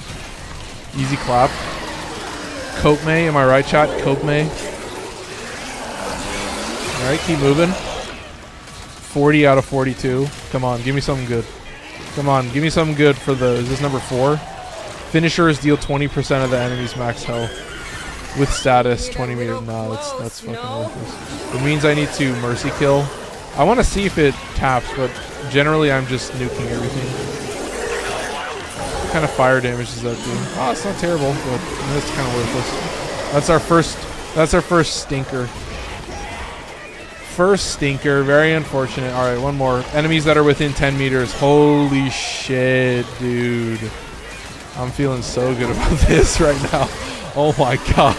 Easy clap. Cope May, am I right, chat? Cope May. Alright, keep moving. 40 out of 42. Come on, give me something good. Come on, give me something good for the... Is this number 4? Finishers deal 20% of the enemy's max health. With status, 20 meters. Nah, that's fucking worthless. It means I need to mercy kill. I want to see if it taps, but generally I'm just nuking everything. What kind of fire damage does that do? Oh, it's not terrible, but that's kind of worthless. That's our first stinker. First stinker, very unfortunate. Alright, one more. Enemies that are within 10 meters. Holy shit, dude. I'm feeling so good about this right now. Oh my god.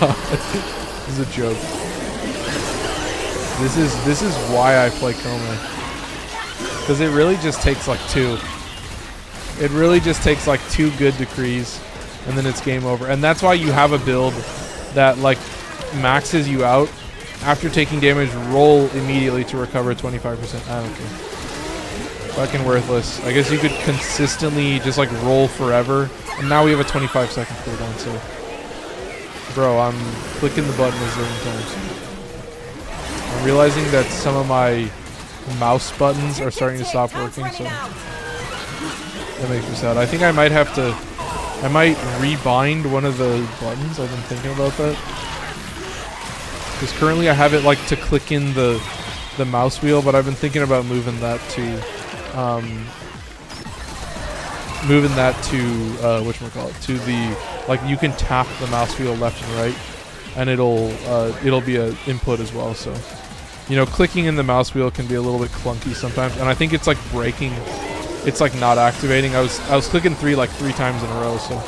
This is a joke. This is why I play Kome. Because it really just takes like 2. It really just takes like 2 good decrees, and then it's game over. And that's why you have a build that like maxes you out. After taking damage, roll immediately to recover 25%. I don't care. Fucking worthless. I guess you could consistently just like roll forever. And now we have a 25-second cooldown, so... Bro, I'm clicking the button a zillion times. I'm realizing that some of my mouse buttons are starting to stop working, so... That makes me sad. I think I might have to... I might rebind one of the buttons. I've been thinking about that. Because currently I have it like to click in the mouse wheel, but I've been thinking about moving that to whatchamacallit, to the, like, you can tap the mouse wheel left and right, and it'll be an input as well. So, you know, clicking in the mouse wheel can be a little bit clunky sometimes, and I think it's like breaking. It's like not activating. I was clicking 3 times in a row, so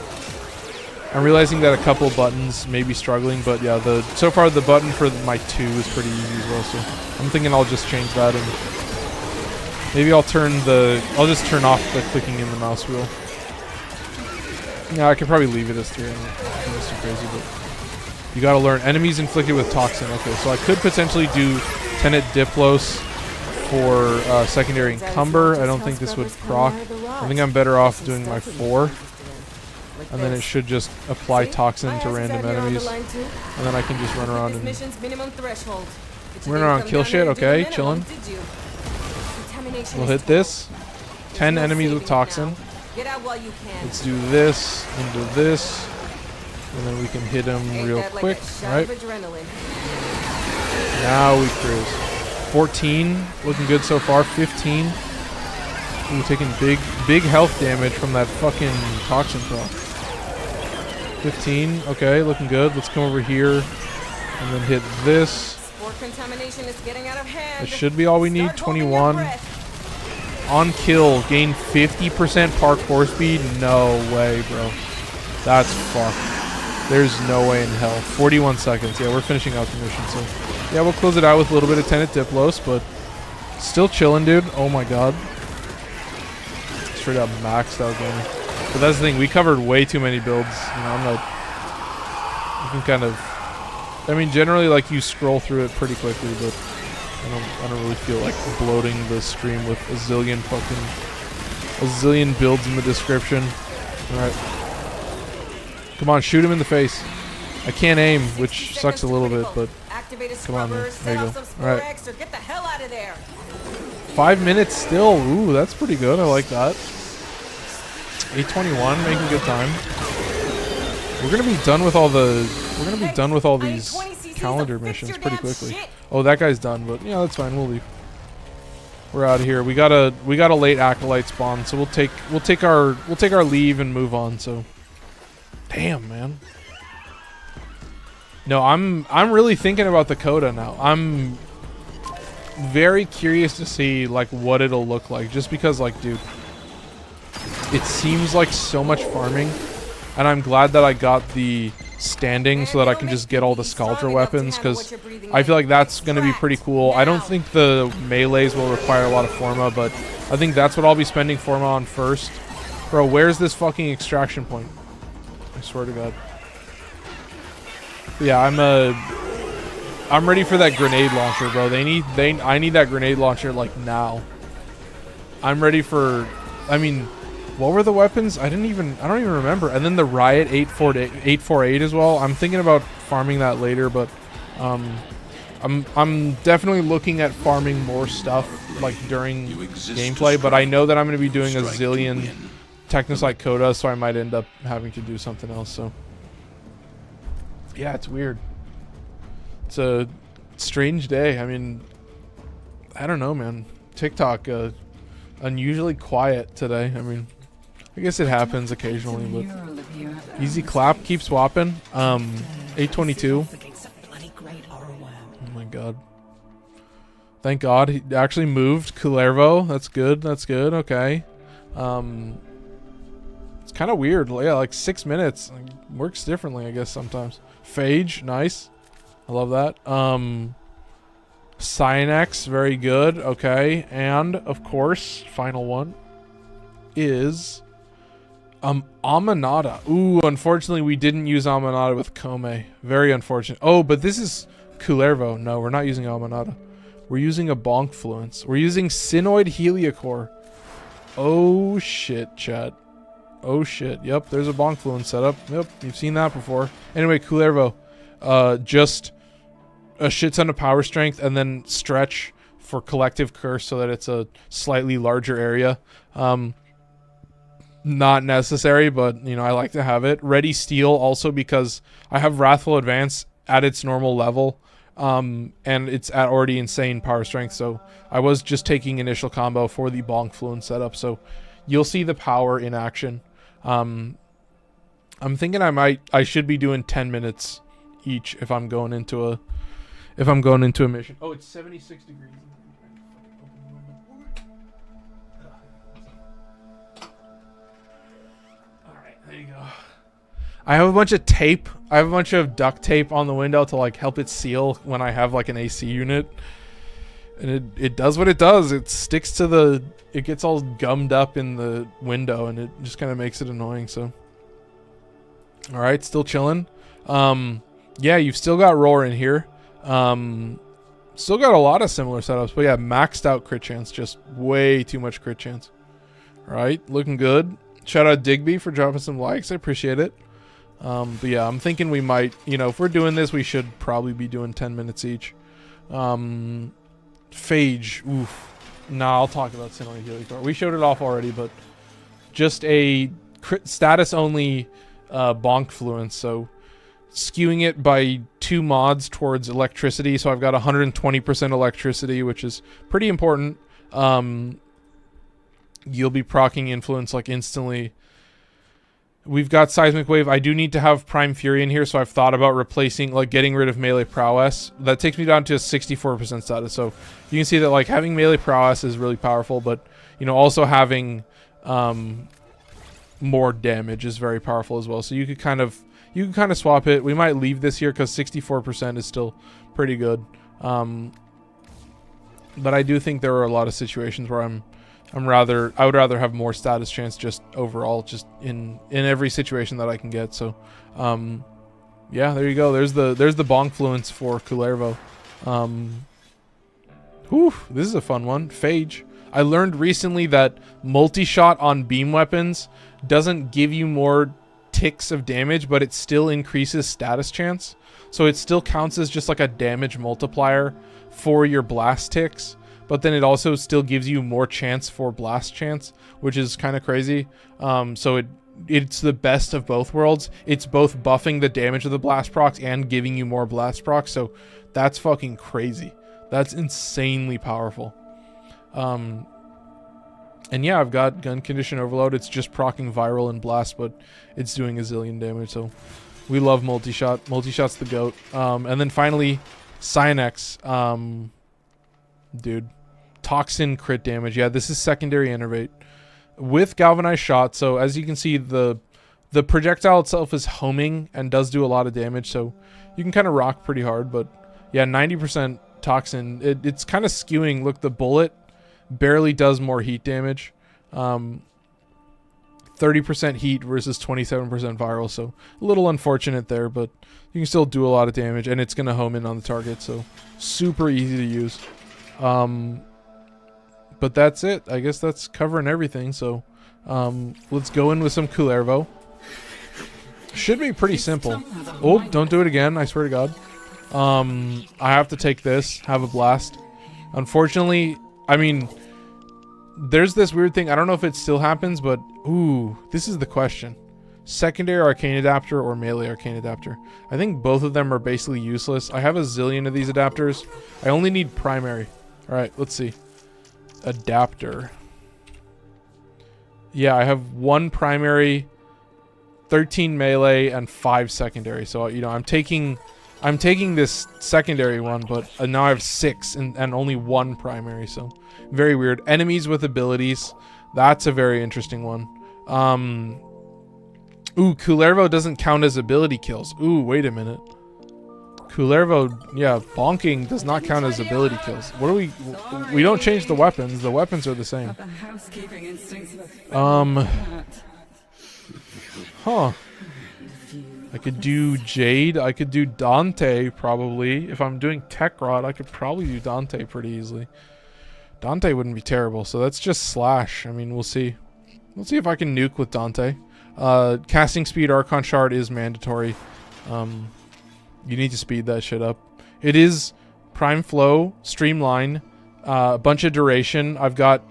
I'm realizing that a couple buttons may be struggling, but yeah, so far the button for my 2 is pretty easy as well, so I'm thinking I'll just change that, and maybe I'll just turn off the clicking in the mouse wheel. Yeah, I could probably leave it as 3. I don't think it's too crazy, but You gotta learn enemies inflicted with toxin. Okay, so I could potentially do Tenet Diplos for secondary encumber. I don't think this would proc. I think I'm better off doing my 4. And then it should just apply toxin to random enemies. And then I can just run around and run around, kill shit. Okay, chillin'. We'll hit this. 10 enemies with toxin. Let's do this and do this. And then we can hit him real quick, right? Now we cruise. 14, looking good so far. 15. Ooh, taking big health damage from that fucking toxin proc. 15, okay, looking good. Let's come over here and then hit this. That should be all we need. 21. On kill, gain 50% parkour speed. No way, bro. That's fucked. There's no way in hell. 41 seconds. Yeah, we're finishing out the mission, so yeah, we'll close it out with a little bit of Tenet Diplos, but still chilling, dude. Oh my god. Straight up maxed out game. But that's the thing, we covered way too many builds. You know, I'm not. You can kind of. I mean, generally, like, you scroll through it pretty quickly, but I don't really feel like bloating the stream with a zillion builds in the description. Alright. Come on, shoot him in the face. I can't aim, which sucks a little bit, but come on, man. There you go. Alright. 5 minutes still. Ooh, that's pretty good. I like that. 8:21, making good time. We're gonna be done with all the. We're gonna be done with all these calendar missions pretty quickly. Oh, that guy's done, but yeah, that's fine. We'll leave. We're out of here. We got a late acolyte spawn, so we'll take our leave and move on. So, damn, man. No, I'm really thinking about the coda now. I'm very curious to see like what it'll look like, just because, like, dude, it seems like so much farming, and I'm glad that I got the standing so that I can just get all the Scaldra weapons, because I feel like that's going to be pretty cool. I don't think the melees will require a lot of Forma, but I think that's what I'll be spending Forma on first. Bro, where's this fucking extraction point? I swear to God. Yeah, I'm ready for that grenade launcher, bro. I need that grenade launcher like now. I'm ready for. I mean, what were the weapons? I don't even remember. And then the Riot 848 as well. I'm thinking about farming that later, but I'm definitely looking at farming more stuff like during gameplay. But I know that I'm going to be doing a zillion Technocyte Coda, so I might end up having to do something else. So yeah, it's weird. It's a strange day. I mean, I don't know, man. TikTok unusually quiet today. I mean, I guess it happens occasionally, but easy clap, keep swapping. 822. Oh my god. Thank God he actually moved Kullervo. That's good. That's good. Okay. It's kind of weird. Yeah, like 6 minutes. Works differently, I guess, sometimes. Phage, nice. I love that. Cynex, very good. Okay. And, of course, final one is Aminata. Ooh, unfortunately, we didn't use Aminata with Kome. Very unfortunate. Oh, but this is Kullervo. No, we're not using Aminata. We're using a Bonk Fluence. We're using Sinoid Heliacore. Oh, shit, chat. Oh, shit. Yep, there's a Bonk Fluence setup. Yep, you've seen that before. Anyway, Kullervo. Just a shit ton of power strength and then stretch for collective curse so that it's a slightly larger area. Not necessary, but, you know, I like to have it. Ready Steel also because I have Wrathful Advance at its normal level. And it's at already insane power strength, so I was just taking initial combo for the Bonk Fluence setup, so you'll see the power in action. I'm thinking I should be doing 10 minutes each if I'm going into a mission. Oh, it's 76 degrees. Alright, there you go. I have a bunch of tape. I have a bunch of duct tape on the window to like help it seal when I have like an AC unit. And it does what it does. It sticks to it gets all gummed up in the window and it just kind of makes it annoying, so. Alright, still chilling. yeah, you've still got Roar in here. Still got a lot of similar setups, but yeah, maxed out crit chance, just way too much crit chance. All right, looking good. Shout out Digby for dropping some likes. I appreciate it. But yeah, I'm thinking we might, you know, if we're doing this, we should probably be doing 10 minutes each. Phage, oof. Nah, I'll talk about Sin on Helicar. We showed it off already, but just a status only bonk fluence, so skewing it by 2 mods towards electricity. So I've got 120% electricity, which is pretty important. You'll be proccing influence like instantly. We've got Seismic Wave. I do need to have Prime Fury in here, so I've thought about replacing, like, getting rid of Melee Prowess. That takes me down to a 64% status, so you can see that, like, having Melee Prowess is really powerful, but, you know, also having more damage is very powerful as well. So you could kind of swap it. We might leave this here because 64% is still pretty good. But I do think there are a lot of situations where I would rather have more status chance just overall, just in every situation that I can get. So yeah, there you go. There's the bonk fluence for Kullervo. This is a fun one. Phage. I learned recently that multi-shot on beam weapons doesn't give you more ticks of damage, but it still increases status chance. So it still counts as just like a damage multiplier for your blast ticks, but then it also still gives you more chance for blast chance, which is kind of crazy. So it's the best of both worlds. It's both buffing the damage of the blast procs and giving you more blast procs. So that's fucking crazy. That's insanely powerful. And yeah, I've got Gun Condition Overload. It's just proccing Viral and Blast, but it's doing a zillion damage. So we love multi-shot. Multi-shot's the GOAT. And then finally, Cyanex. Dude, Toxin crit damage. Yeah, this is secondary Enervate with Galvanized Shot. So as you can see, the projectile itself is homing and does do a lot of damage. So you can kind of rock pretty hard. But yeah, 90% Toxin. It's kind of skewing. Look, the bullet barely does more heat damage. 30% heat versus 27% viral, so a little unfortunate there, but you can still do a lot of damage, and it's going to home in on the target, so super easy to use. But that's it. I guess that's covering everything, so let's go in with some Kullervo. Should be pretty simple. Oh, don't do it again, I swear to God. I have to take this, have a blast. Unfortunately, I mean, there's this weird thing. I don't know if it still happens, but ooh, this is the question. Secondary Arcane Adapter or Melee Arcane Adapter? I think both of them are basically useless. I have a zillion of these adapters. I only need primary. All right, let's see. Adapter. Yeah, I have 1 primary, 13 melee, and 5 secondary. So, you know, I'm taking this secondary one, but now I have 6 and only 1 primary, so very weird. Enemies with abilities, that's a very interesting one. Ooh, Kullervo doesn't count as ability kills. Ooh, wait a minute. Kullervo, yeah, bonking does not count as ability kills. What do we don't change the weapons. The weapons are the same. Huh. I could do Jade. I could do Dante, probably. If I'm doing Tech Rod, I could probably do Dante pretty easily. Dante wouldn't be terrible, so that's just Slash. I mean, we'll see. We'll see if I can nuke with Dante. Casting Speed Archon Shard is mandatory. You need to speed that shit up. It is Prime Flow, Streamline, a bunch of duration. I've got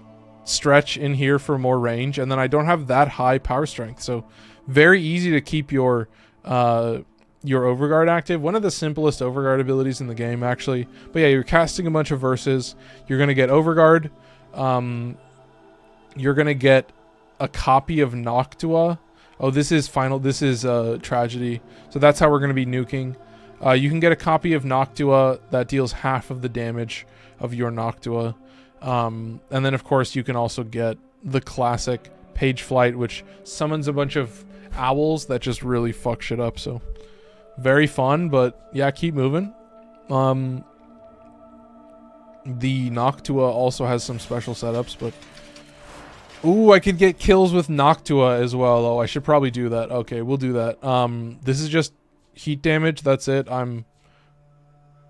Stretch in here for more range, and then I don't have that high power strength, so very easy to keep your Overguard active. One of the simplest Overguard abilities in the game, actually. But yeah, you're casting a bunch of verses. You're going to get Overguard. You're going to get a copy of Noctua. Oh, this is final. This is Tragedy. So that's how we're going to be nuking. You can get a copy of Noctua that deals half of the damage of your Noctua. And then, of course, you can also get the classic Page Flight, which summons a bunch of owls that just really fuck shit up. So very fun, but yeah, keep moving. The Noctua also has some special setups, but ooh, I could get kills with Noctua as well. Oh, I should probably do that. Okay, we'll do that. This is just heat damage. That's it. I'm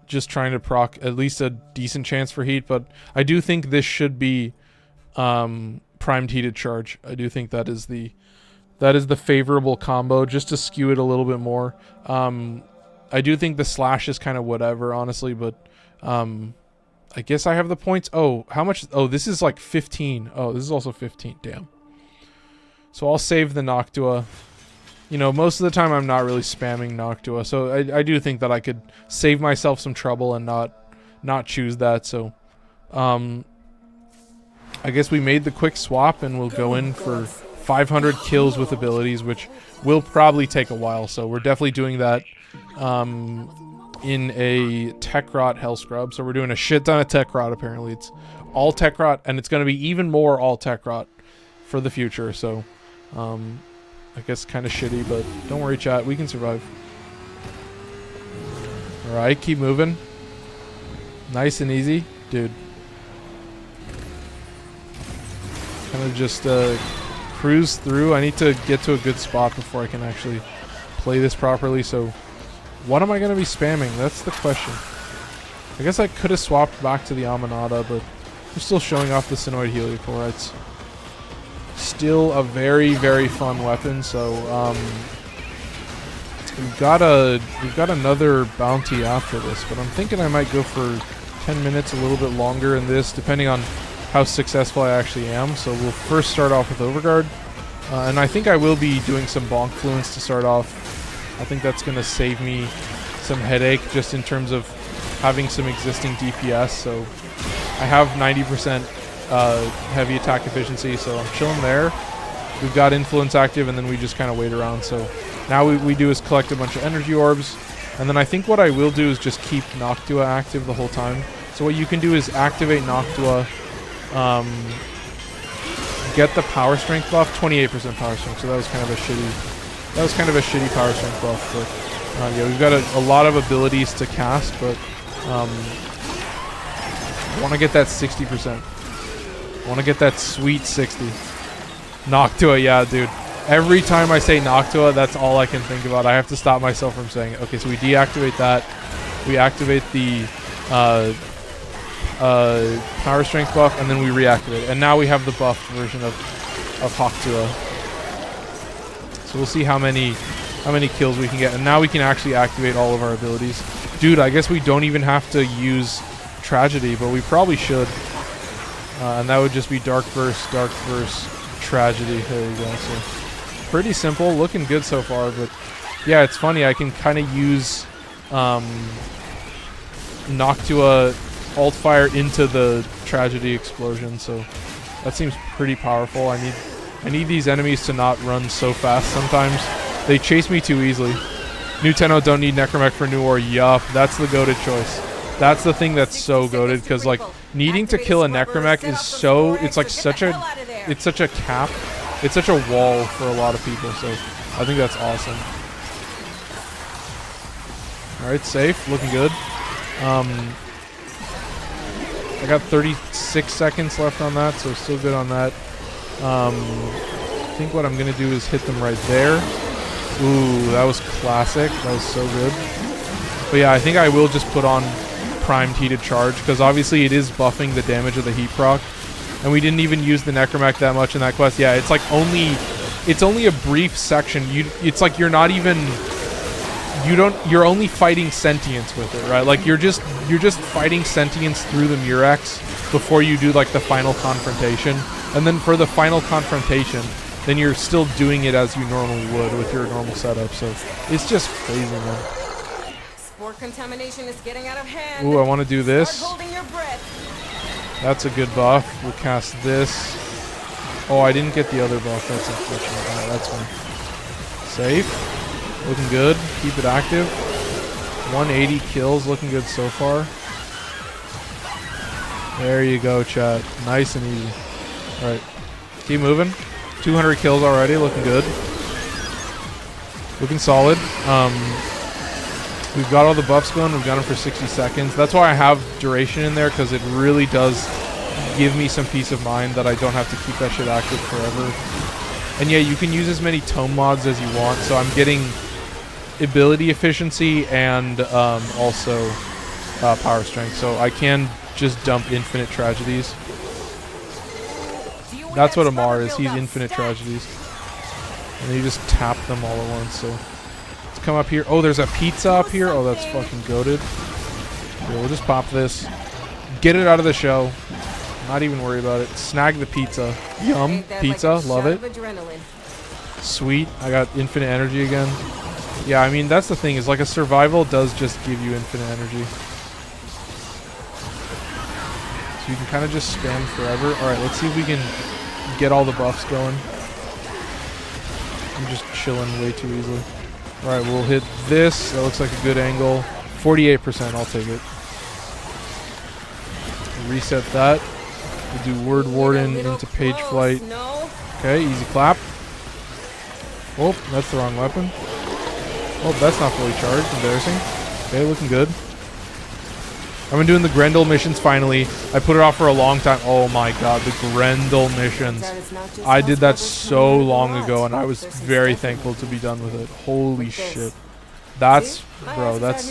just trying to proc at least a decent chance for heat, but I do think this should be primed heated charge. I do think that is the favorable combo, just to skew it a little bit more. I do think the slash is kind of whatever, honestly, but I guess I have the points. Oh, how much? Oh, this is like 15. Oh, this is also 15. Damn. So I'll save the Noctua. You know, most of the time I'm not really spamming Noctua, so I do think that I could save myself some trouble and not choose that. So I guess we made the quick swap, and we'll go in for 500 kills with abilities, which will probably take a while. So we're definitely doing that in a Tech Rot Hell Scrub. So we're doing a shit ton of Tech Rot. Apparently it's all Tech Rot, and it's going to be even more all Tech Rot for the future. So I guess kind of shitty, but don't worry, chat. We can survive. Alright, keep moving. Nice and easy. Dude. Kind of just cruise through. I need to get to a good spot before I can actually play this properly. So what am I going to be spamming? That's the question. I guess I could have swapped back to the Aminata, but we're still showing off the Sinoid Heliocor. It's still a very, very fun weapon. So we've got another bounty after this, but I'm thinking I might go for 10 minutes, a little bit longer in this, depending on how successful I actually am. So we'll first start off with Overguard, and I think I will be doing some bonk fluence to start off. I think that's going to save me some headache just in terms of having some existing DPS. So I have 90% heavy attack efficiency, so I'm chilling there. We've got influence active, and then we just kind of wait around. So now we do is collect a bunch of energy orbs, and then I think what I will do is just keep Noctua active the whole time. So what you can do is activate Noctua, get the power strength buff, 28% power strength. So that was kind of a shitty power strength buff. But yeah, we've got a lot of abilities to cast, but I want to get that 60%. I want to get that sweet 60. Noctua, yeah, dude. Every time I say Noctua, that's all I can think about. I have to stop myself from saying it. Okay, so we deactivate that. We activate the power strength buff, and then we reactivate it. And now we have the buffed version of Noctua. So we'll see how many kills we can get. And now we can actually activate all of our abilities. Dude, I guess we don't even have to use Tragedy, but we probably should. And that would just be Dark Verse, Tragedy. There you go. So pretty simple, looking good so far. But yeah, it's funny. I can kind of use Noctua alt fire into the Tragedy explosion. So that seems pretty powerful. I need these enemies to not run so fast. Sometimes they chase me too easily. New Tenno don't need Necromech for New War. Yup, that's the goated choice. That's the thing that's so goated, because like needing to kill a Necromech is so, it's such a cap, it's such a wall for a lot of people. So I think that's awesome. All right, safe, looking good. I got 36 seconds left on that, so still good on that. I think what I'm gonna do is hit them right there. Ooh, that was classic. That was so good. But yeah, I think I will just put on primed heated charge, because obviously it is buffing the damage of the heat proc, and we didn't even use the Necromech that much in that quest. Yeah, it's like it's only a brief section. It's like you're not even, you're only fighting sentience with it, right? Like you're just fighting sentience through the Murex before you do like the final confrontation, and then for the final confrontation, then you're still doing it as you normally would with your normal setup. So it's just crazy, man. Spore contamination is getting out of hand. Ooh, I want to do this. Start holding your breath. That's a good buff. We'll cast this. Oh, I didn't get the other buff. That's unfortunate. Alright, that's fine. Safe. Looking good. Keep it active. 180 kills. Looking good so far. There you go, chat. Nice and easy. Alright. Keep moving. 200 kills already. Looking good. Looking solid. We've got all the buffs going. We've got them for 60 seconds. That's why I have duration in there, because it really does give me some peace of mind that I don't have to keep that shit active forever. And yeah, you can use as many tome mods as you want. So I'm getting ability efficiency and also power strength. So I can just dump infinite tragedies. That's what Amar is. He's infinite tragedies. And you just tap them all at once. So let's come up here. Oh, there's a pizza up here. Oh, that's fucking goated. Yeah, we'll just pop this. Get it out of the show. Not even worry about it. Snag the pizza. Yum. Pizza. Love it. Sweet. I got infinite energy again. Yeah, I mean, that's the thing. Is like a survival does just give you infinite energy. So you can kind of just spam forever. Alright, let's see if we can get all the buffs going. I'm just chilling way too easily. Alright, we'll hit this. That looks like a good angle. 48%. I'll take it. Reset that. We'll do Word Warden into Page Flight. Okay, easy clap. Oh, that's the wrong weapon. Oh, that's not fully charged. Embarrassing. Okay, looking good. I've been doing the Grendel missions finally. I put it off for a long time. Oh my god, the Grendel missions. I did that so long ago and I was very thankful to be done with it. Holy shit. That's, bro, that's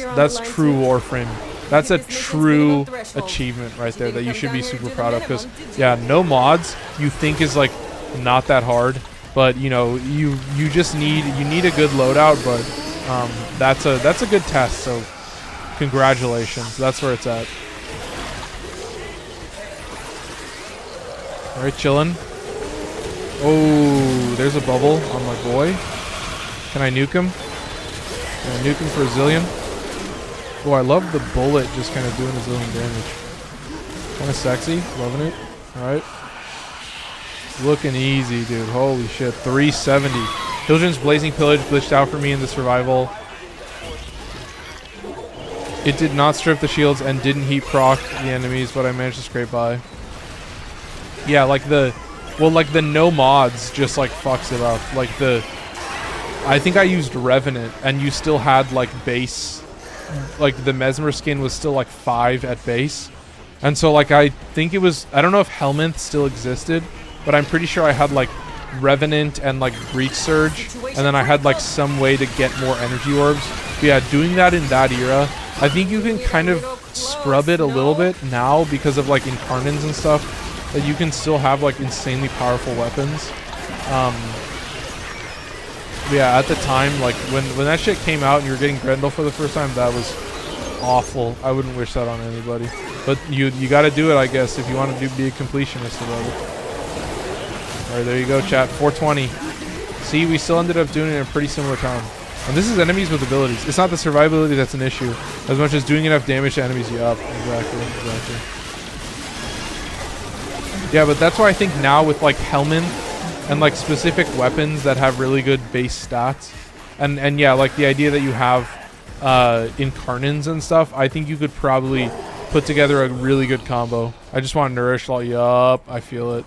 true Warframe. That's a true achievement right there that you should be super proud of, because yeah, no mods you think is like not that hard, but you know, you just need a good loadout, but that's a good test, so congratulations. That's where it's at. Alright, chillin'. Oh, there's a bubble on my boy. Can I nuke him? Can I nuke him for a zillion? Oh, I love the bullet just kind of doing a zillion damage. Kind of sexy. Loving it. Alright. Looking easy, dude. Holy shit. 370. Hildren's Blazing Pillage glitched out for me in the survival. It did not strip the shields and didn't heat proc the enemies, but I managed to scrape by. Yeah, like the no mods just like fucks it up. Like I think I used Revenant and you still had like base, like the Mesmer skin was still like 5 at base. And so like I think it was, I don't know if Helminth still existed, but I'm pretty sure I had like Revenant and like Breach Surge, and then I had like some way to get more energy orbs. But yeah, doing that in that era, I think you can kind of scrub it a little bit now because of like Incarnons and stuff, that you can still have like insanely powerful weapons. Yeah, at the time, like when that shit came out and you were getting Grendel for the first time, that was awful. I wouldn't wish that on anybody. But you got to do it, I guess, if you want to be a completionist about it. All right, there you go, chat. 420. See, we still ended up doing it in a pretty similar time. And this is enemies with abilities. It's not the survivability that's an issue, as much as doing enough damage to enemies. Yup, exactly. Yeah, but that's why I think now with like Helminth and like specific weapons that have really good base stats, and yeah, like the idea that you have Incarnons and stuff, I think you could probably put together a really good combo. I just want Nourish. Yup, I feel it.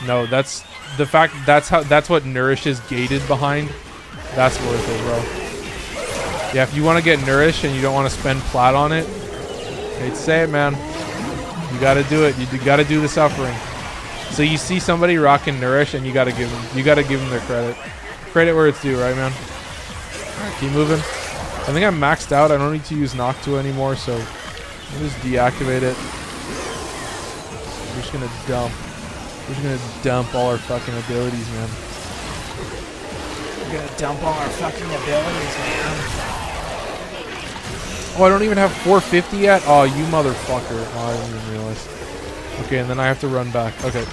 No, that's the fact. That's what Nourish is gated behind. That's worth it, bro. Yeah, if you want to get Nourish and you don't want to spend plat on it, hate to say it, man, you got to do it. You got to do the suffering. So you see somebody rocking Nourish, and you got to give them their credit. Credit where it's due, right, man? All right, keep moving. I think I'm maxed out. I don't need to use Noctua anymore, so I'll just deactivate it. We're just gonna dump. We're just gonna dump all our fucking abilities, man. We're gonna dump all our fucking abilities, man. Oh, I don't even have 450 yet? Oh, you motherfucker. Oh, I didn't even realize. Okay, and then I have to run back. Okay.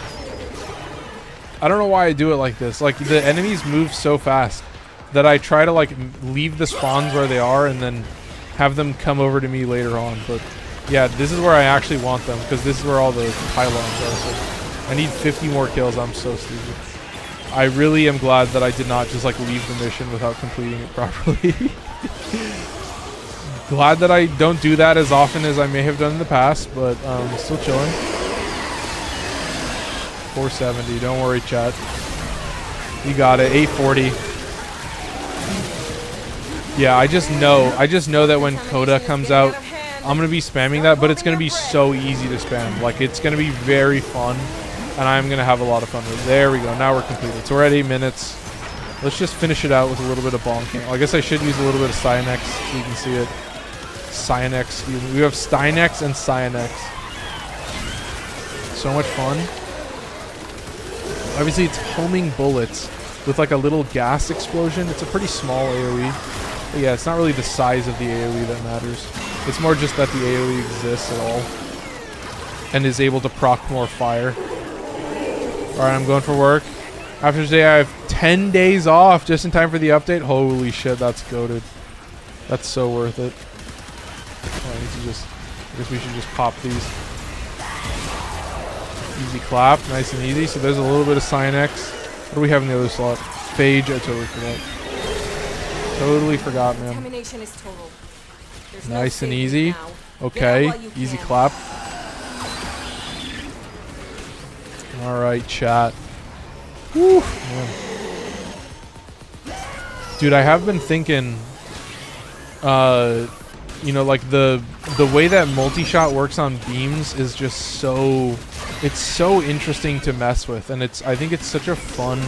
I don't know why I do it like this. Like, the enemies move so fast that I try to, like, leave the spawns where they are and then have them come over to me later on. But, yeah, this is where I actually want them, because this is where all the pylons are. So I need 50 more kills. I'm so stupid. I really am glad that I did not just, like, leave the mission without completing it properly. Glad that I don't do that as often as I may have done in the past, but still chilling. 470. Don't worry, chat. You got it. 840. Yeah, I just know that when Coda comes out, I'm going to be spamming that, but it's going to be so easy to spam. Like, it's going to be very fun, and I'm going to have a lot of fun with it. There we go. Now we're completed. So we're at 8 minutes. Let's just finish it out with a little bit of bonking. I guess I should use a little bit of Cyanex so you can see it. Cyanex. We have Stynex and Cyanex. So much fun. Obviously, it's homing bullets with like a little gas explosion. It's a pretty small AoE. But yeah, it's not really the size of the AoE that matters. It's more just that the AoE exists at all. And is able to proc more fire. Alright, I'm going for work. After today, I have 10 days off just in time for the update. Holy shit, that's goated. That's so worth it. Oh, I guess we should just pop these. Easy clap, nice and easy. So there's a little bit of Cyanex. What do we have in the other slot? Phage, I totally forgot. Totally forgot, man. Contamination is total. There's no Nice and saving easy. now. Okay, Get out while you easy can. clap. Alright, chat. Woo, man. Dude, I have been thinking, you know, like the way that multi-shot works on beams is just so, it's so interesting to mess with, and I think it's such a fun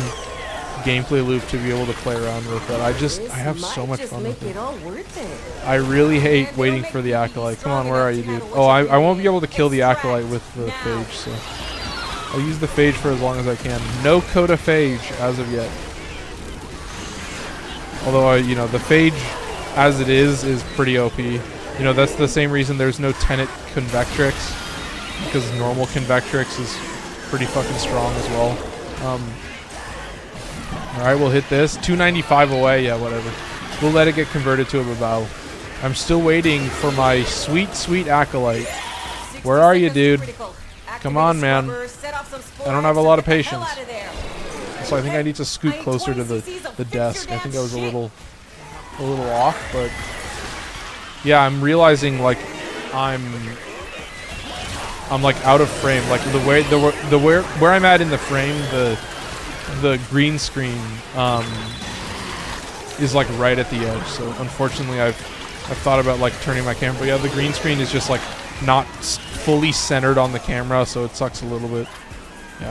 gameplay loop to be able to play around with that. I have so much fun with it. All worth it. I really hate waiting for the Acolyte. Come on, where are you, dude? Oh, I won't be able to kill the Acolyte with the Phage, so I'll use the Phage for as long as I can. No Coda Phage as of yet. Although, you know, the Phage as it is pretty OP. You know, that's the same reason there's no Tenet Convectrix, because normal Convectrix is pretty fucking strong as well. Alright, we'll hit this. 295 away, yeah, whatever. We'll let it get converted to a Babao. I'm still waiting for my sweet, sweet Acolyte. Where are you, dude? Come on, man. I don't have a lot of patience. So I think I need to scoot closer to the desk. I think I was a little off, but yeah, I'm realizing like I'm like out of frame. Like where I'm at in the frame, the green screen is like right at the edge. So unfortunately, I've thought about like turning my camera, but yeah, the green screen is just like not fully centered on the camera, so it sucks a little bit. Yeah,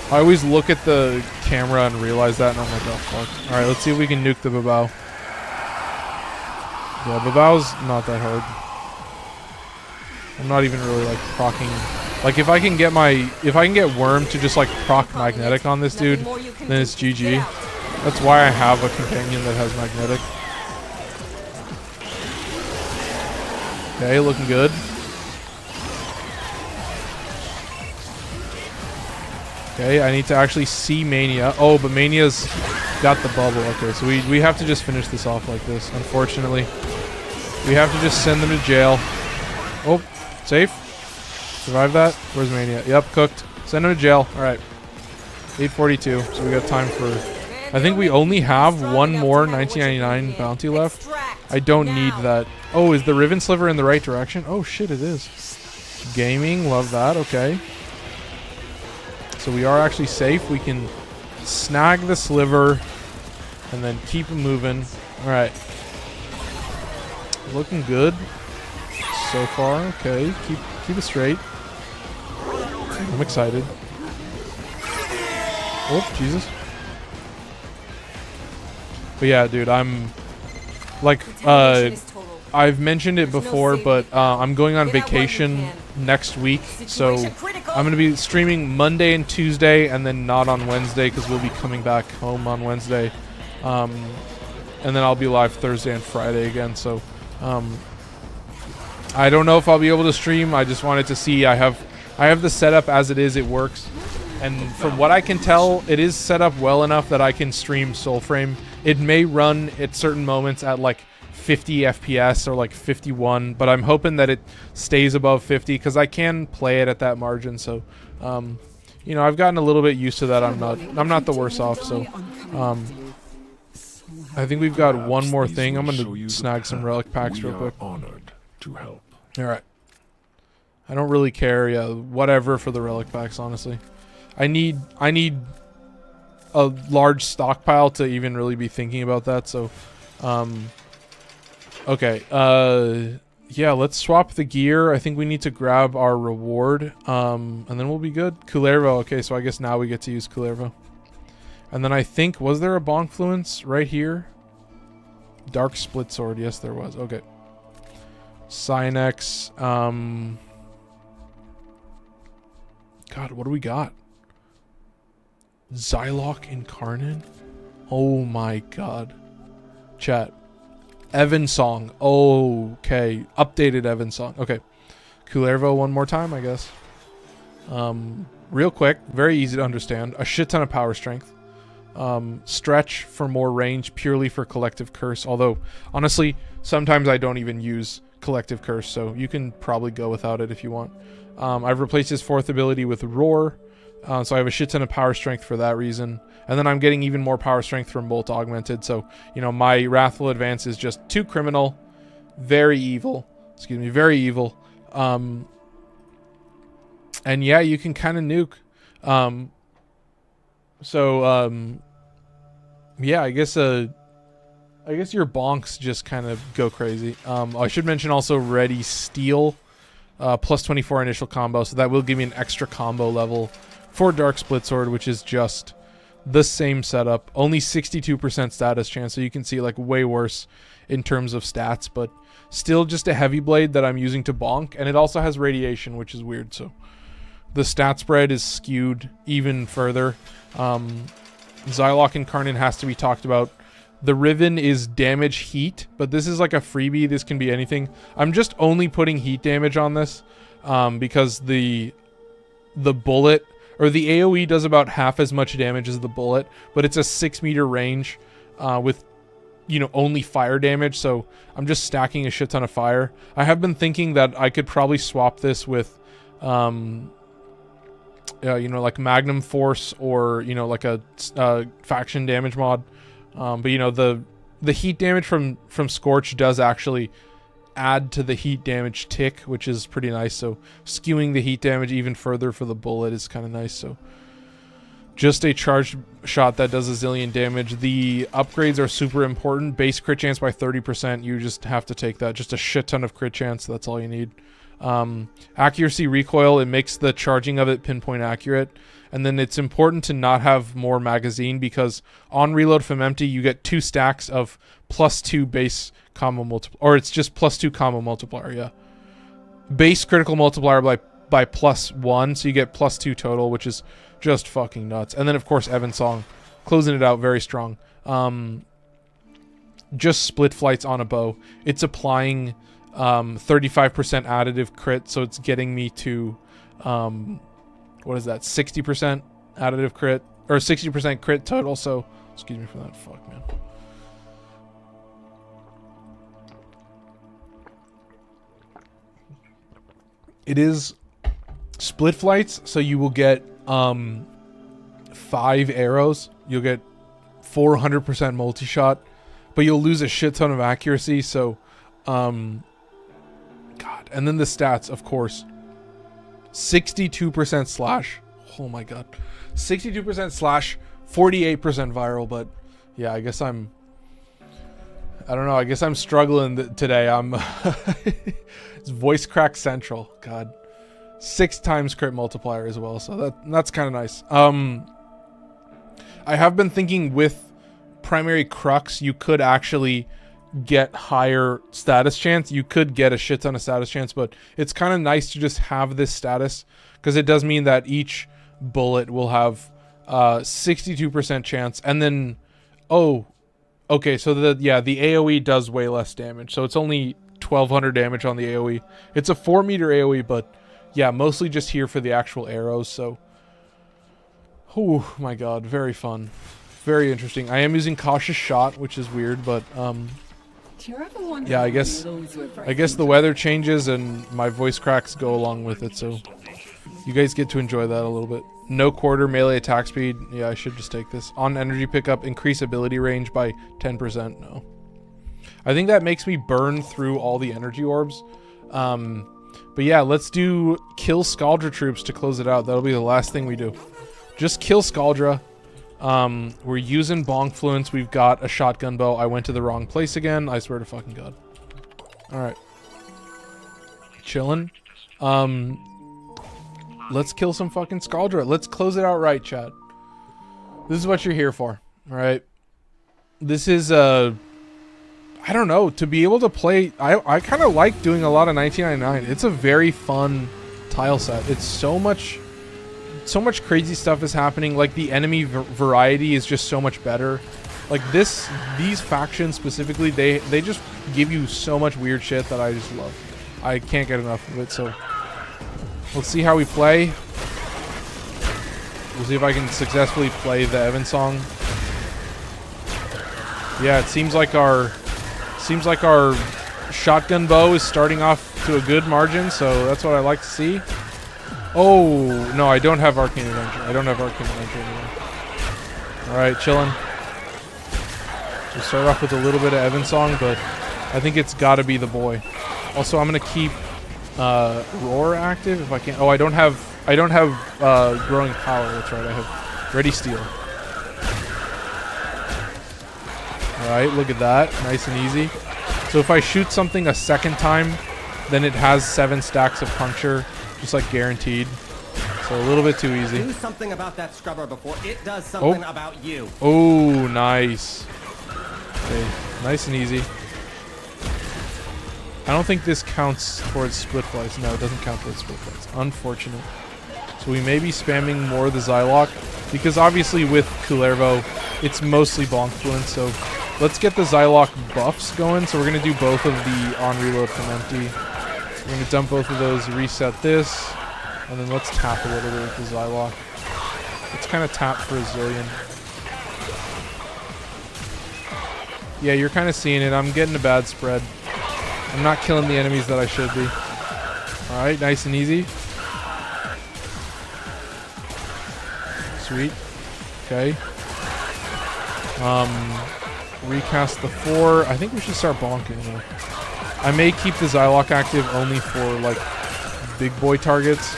I always look at the camera and realize that, and I'm like, oh fuck. All right, let's see if we can nuke the Babao. Yeah, Babao's not that hard. I'm not even really like procking. Like if I can get Worm to just like proc magnetic on this dude, then it's GG. That's why I have a companion that has magnetic. Okay, looking good. Okay, I need to actually see Mania. Oh, but Mania's got the bubble. Okay, so we have to just finish this off like this, unfortunately. We have to just send them to jail. Oh, safe. Survive that. Where's Mania? Yep, cooked. Send him to jail. Alright. 842. So we got time for... I think we only have one more 1999 bounty left. I don't need that. Oh, is the Riven Sliver in the right direction? Oh shit, it is. Gaming, love that. Okay. So we are actually safe. We can snag the sliver and then keep it moving. Alright. Looking good so far. Okay, keep it straight. I'm excited. Oh, Jesus. But yeah, dude, I'm like I've mentioned it before, but I'm going on vacation next week, so I'm going to be streaming Monday and Tuesday, and then not on Wednesday because we'll be coming back home on Wednesday, and then I'll be live Thursday and Friday again. So I don't know if I'll be able to stream. I just wanted to see. I have the setup as it is. It works, and from what I can tell, it is set up well enough that I can stream Soulframe. It may run at certain moments at like 50 FPS or like 51, but I'm hoping that it stays above 50 because I can play it at that margin. So, you know, I've gotten a little bit used to that. I'm not the worse off. So, I think we've got one more thing. I'm gonna snag some relic packs real quick. Honored to help. All right. I don't really care. Yeah, whatever for the relic packs. Honestly, I need a large stockpile to even really be thinking about that. So, okay. Yeah, let's swap the gear. I think we need to grab our reward, and then we'll be good. Kullervo. Okay, so I guess now we get to use Kullervo. And then I think, was there a Bonkfluence right here? Dark Split Sword. Yes, there was. Okay. Cynex. God, what do we got? Zylock Incarnon? Oh my god. Chat. Evan Song. Okay. Updated Evan Song. Okay. Kullervo one more time, I guess. Real quick. Very easy to understand. A shit ton of power strength. Stretch for more range purely for Collective Curse. Although, honestly, sometimes I don't even use Collective Curse, so you can probably go without it if you want. I've replaced his 4th ability with Roar, so I have a shit ton of power strength for that reason. And then I'm getting even more power strength from Bolt Augmented, so, you know, my Wrathful Advance is just too criminal, very evil, excuse me, very evil. And yeah, you can kind of nuke. Yeah, I guess your bonks just kind of go crazy. I should mention also Ready Steel, plus 24 initial combo, so that will give me an extra combo level for Dark Split Sword, which is just the same setup. Only 62% status chance, so you can see like way worse in terms of stats, but still just a heavy blade that I'm using to bonk, and it also has radiation, which is weird, so the stat spread is skewed even further. Zylock Incarnon has to be talked about. The Riven is damage heat, but this is like a freebie. This can be anything. I'm just only putting heat damage on this because the bullet, or the AoE does about half as much damage as the bullet, but it's a 6-meter range with, you know, only fire damage, so I'm just stacking a shit ton of fire. I have been thinking that I could probably swap this with you know, like Magnum Force, or, you know, like a faction damage mod. But, you know, the heat damage from Scorch does actually add to the heat damage tick, which is pretty nice. So skewing the heat damage even further for the bullet is kind of nice. So just a charged shot that does a zillion damage. The upgrades are super important. Base crit chance by 30%. You just have to take that. Just a shit ton of crit chance. That's all you need. Accuracy recoil, it makes the charging of it pinpoint accurate. And then it's important to not have more magazine, because on reload from empty you get 2 stacks of +2 base combo multiplier, or it's just +2 combo multiplier. Yeah, base critical multiplier by +1, so you get +2 total, which is just fucking nuts. And then of course Evan Song closing it out very strong. Just split flights on a bow. It's applying 35% additive crit, so it's getting me to what is that, 60% additive crit, or 60% crit total. So excuse me for that. Fuck, man. It is split flights, so you will get 5 arrows. You'll get 400% multi-shot, but you'll lose a shit ton of accuracy. So God, and then the stats, of course. 62% slash. Oh my god. 62% slash, 48% viral, but yeah, I guess I don't know, I guess I'm struggling today. It's voice crack central. God. 6 times crit multiplier as well, so that's kind of nice. I have been thinking with primary crux, you could actually get higher status chance. You could get a shit ton of status chance, but it's kind of nice to just have this status, because it does mean that each bullet will have 62% chance. And then, oh, okay, so the AoE does way less damage, so it's only 1200 damage on the AoE. It's a 4-meter AoE, but yeah, mostly just here for the actual arrows. So, oh my god, very fun, very interesting. I am using Cautious Shot, which is weird, but yeah, I guess the weather changes and my voice cracks go along with it, so you guys get to enjoy that a little bit. No quarter melee attack speed. Yeah, I should just take this. On energy pickup, increase ability range by 10%. No. I think that makes me burn through all the energy orbs. But yeah, let's do kill Scaldra troops to close it out. That'll be the last thing we do. Just kill Scaldra. We're using Bonkfluence. We've got a shotgun bow. I went to the wrong place again. I swear to fucking god. Alright. Chillin'. Let's kill some fucking Scaldra. Let's close it out right, chat. This is what you're here for, all right? This is I don't know, to be able to play. I kind of like doing a lot of 1999. It's a very fun tile set. It's so much crazy stuff is happening. Like the enemy variety is just so much better. Like these factions specifically, they just give you so much weird shit that I just love. I can't get enough of it. So let's see how we play. We'll see if I can successfully play the Evan song. Yeah, it seems like our shotgun bow is starting off to a good margin, so that's what I like to see. Oh, no, I don't have Arcane Adventure. I don't have Arcane Adventure anymore. Alright, chillin'. We'll start off with a little bit of Evan song, but I think it's gotta be the boy. Also, I'm gonna keep Roar active if I can. Oh, I don't have Growing Power, that's right, I have Ready Steel. Alright, look at that. Nice and easy. So if I shoot something a second time, then it has 7 stacks of puncture, just like guaranteed. So a little bit too easy. Do something about that scrubber before it does something about you. Oh, nice. Okay, nice and easy. I don't think this counts towards split flights. No, it doesn't count towards split flights. Unfortunate. So we may be spamming more of the Zylok, because obviously with Kullervo, it's mostly bonk fluent, so let's get the Zylok buffs going. So we're going to do both of the on reload from empty. We're going to dump both of those, reset this, and then let's tap a little bit with the Zylok. Let's kind of tap for a zillion. Yeah, you're kind of seeing it. I'm getting a bad spread. I'm not killing the enemies that I should be. Alright, nice and easy. Sweet. Okay. Recast the 4. I think we should start bonking though. I may keep the Zylok active only for like big boy targets.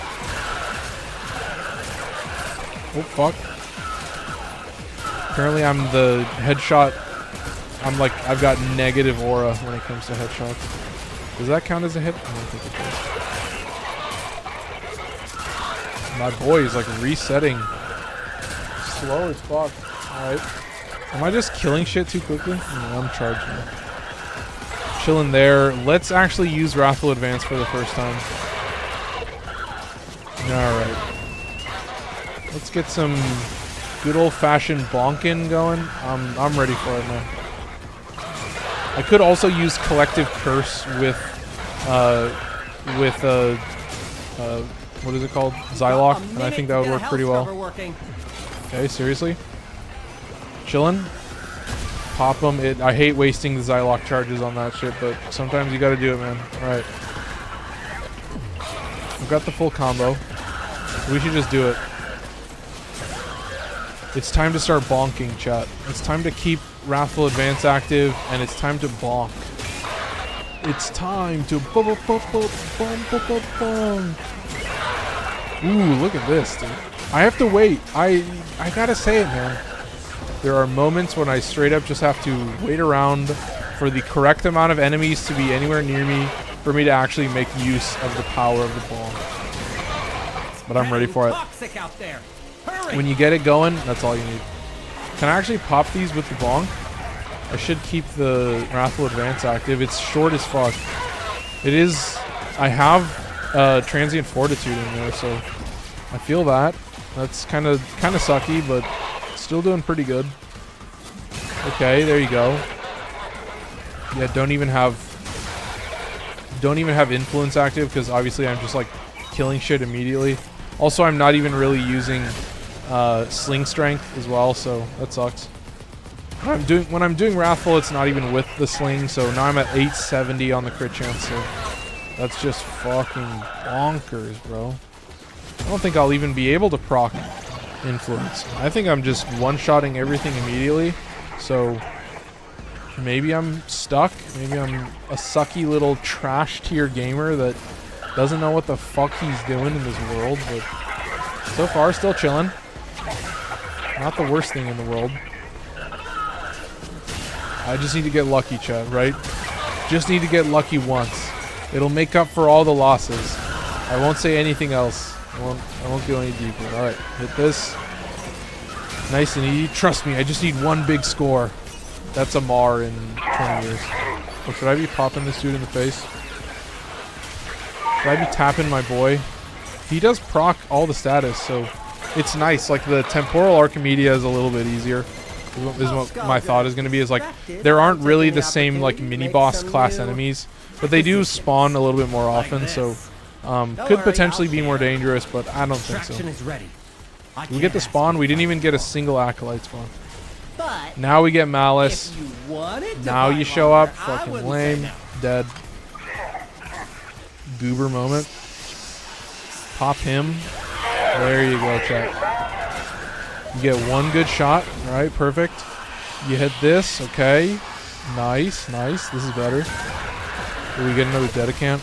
Oh fuck. Apparently I'm the headshot. I've got negative aura when it comes to headshots. Does that count as a hit? I don't think it does. My boy is like resetting. Slow as fuck. Alright. Am I just killing shit too quickly? No, I'm charging. Chilling there. Let's actually use Wrathful Advance for the first time. Alright. Let's get some good old-fashioned bonkin' going. I'm ready for it, man. I could also use Collective Curse with what is it called? Zylok, and I think that would work pretty well. Okay, seriously? Chillin'? Pop them. I hate wasting the Zylok charges on that shit, but sometimes you gotta do it, man. Alright. We've got the full combo. We should just do it. It's time to start bonking, chat. It's time to keep Wrathful Advance active, and it's time to bonk. It's time to Ooh, look at this, dude. I have to wait. I gotta say it, man. There are moments when I straight up just have to wait around for the correct amount of enemies to be anywhere near me for me to actually make use of the power of the bomb. But I'm ready for it. When you get it going, that's all you need. Can I actually pop these with the bonk? I should keep the Wrathful Advance active. It's short as fuck. It is... I have Transient Fortitude in there, so I feel that. That's kind of sucky, but still doing pretty good. Okay, there you go. Yeah, don't even have Influence active, because obviously I'm just like killing shit immediately. Also, I'm not even really using Sling Strength as well, so that sucks. When I'm doing Wrathful, it's not even with the Sling, so now I'm at 870 on the crit chance, so that's just fucking bonkers, bro. I don't think I'll even be able to proc Influence. I think I'm just one-shotting everything immediately, so maybe I'm stuck. Maybe I'm a sucky little trash tier gamer that doesn't know what the fuck he's doing in this world, but so far, still chilling. Not the worst thing in the world. I just need to get lucky, chat, right? Just need to get lucky once. It'll make up for all the losses. I won't say anything else. I won't go any deeper. Alright, hit this. Nice and easy. Trust me, I just need one big score. That's a Mar in 20 years. Oh, should I be popping this dude in the face? Should I be tapping my boy? He does proc all the status, so it's nice. Like, the Temporal Archimedia is a little bit easier. Is what my thought is going to be. Is like, there aren't really the same, like, mini-boss class enemies. But they do spawn a little bit more often, so could potentially be more dangerous, but I don't think so. We get the spawn. We didn't even get a single Acolyte spawn. Now we get Malice. Now you show up. Fucking lame. Dead. Goober moment. Pop him. There you go, chat. You get one good shot. Alright, perfect. You hit this. Okay. Nice, nice. This is better. Do we get another Dedicant?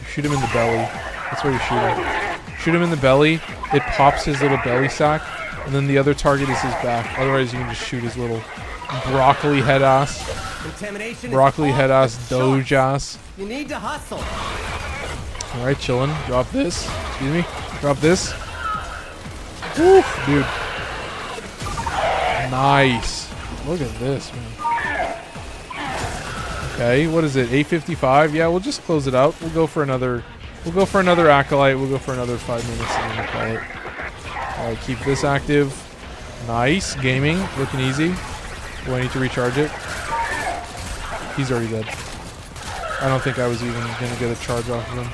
Shoot him in the belly. That's where you shoot him. Shoot him in the belly. It pops his little belly sack. And then the other target is his back. Otherwise, you can just shoot his little broccoli head ass. Broccoli head ass, doge ass. You need to hustle. Alright, chillin'. Drop this. Excuse me. Drop this. Woo, dude. Nice. Look at this, man. Okay, what is it? 8:55? Yeah, we'll just close it out. We'll go for another. We'll go for another Acolyte. We'll go for another 5 minutes and then we'll call it. Alright, keep this active. Nice. Gaming. Looking easy. Do I need to recharge it? He's already dead. I don't think I was even going to get a charge off of him.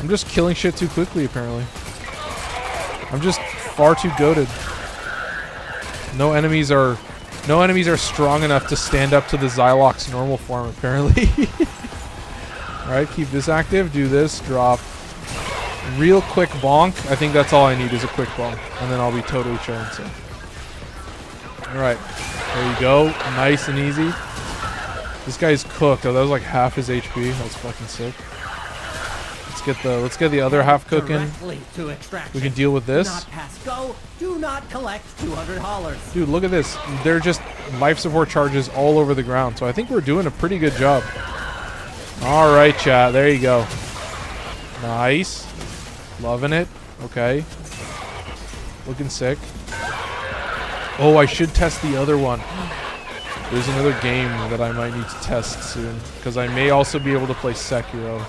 I'm just killing shit too quickly, apparently. I'm just far too goated. No enemies are strong enough to stand up to the Xylox normal form, apparently. Alright, keep this active. Do this. Drop. Real quick bonk. I think that's all I need is a quick bonk. And then I'll be totally chilling. So. Alright. There you go. Nice and easy. This guy's cooked. Oh, that was like half his HP. That's fucking sick. Let's get the other half cooking. We can deal with this. Not pass go. Do not collect $200. Dude, look at this. They're just life support charges all over the ground. So I think we're doing a pretty good job. All right, chat. There you go. Nice. Loving it. Okay. Looking sick. Oh, I should test the other one. There's another game that I might need to test soon because I may also be able to play Sekiro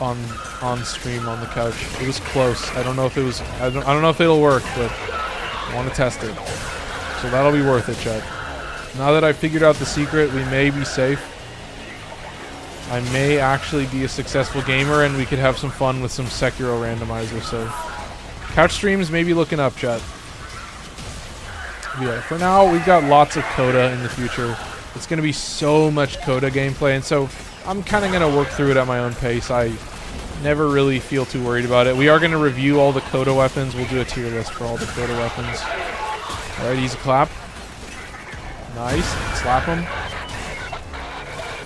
on stream on the couch. It was close. I don't know if it was. I don't know if it'll work, but I want to test it. So that'll be worth it, chat. Now that I've figured out the secret, we may be safe. I may actually be a successful gamer, and we could have some fun with some Sekiro randomizer. So couch streams may be looking up, chat. Yeah, for now, we've got lots of Coda in the future. It's going to be so much Coda gameplay, and so I'm kind of going to work through it at my own pace. I never really feel too worried about it. We are going to review all the Coda weapons. We'll do a tier list for all the Coda weapons. Alright, easy clap. Nice. Slap him.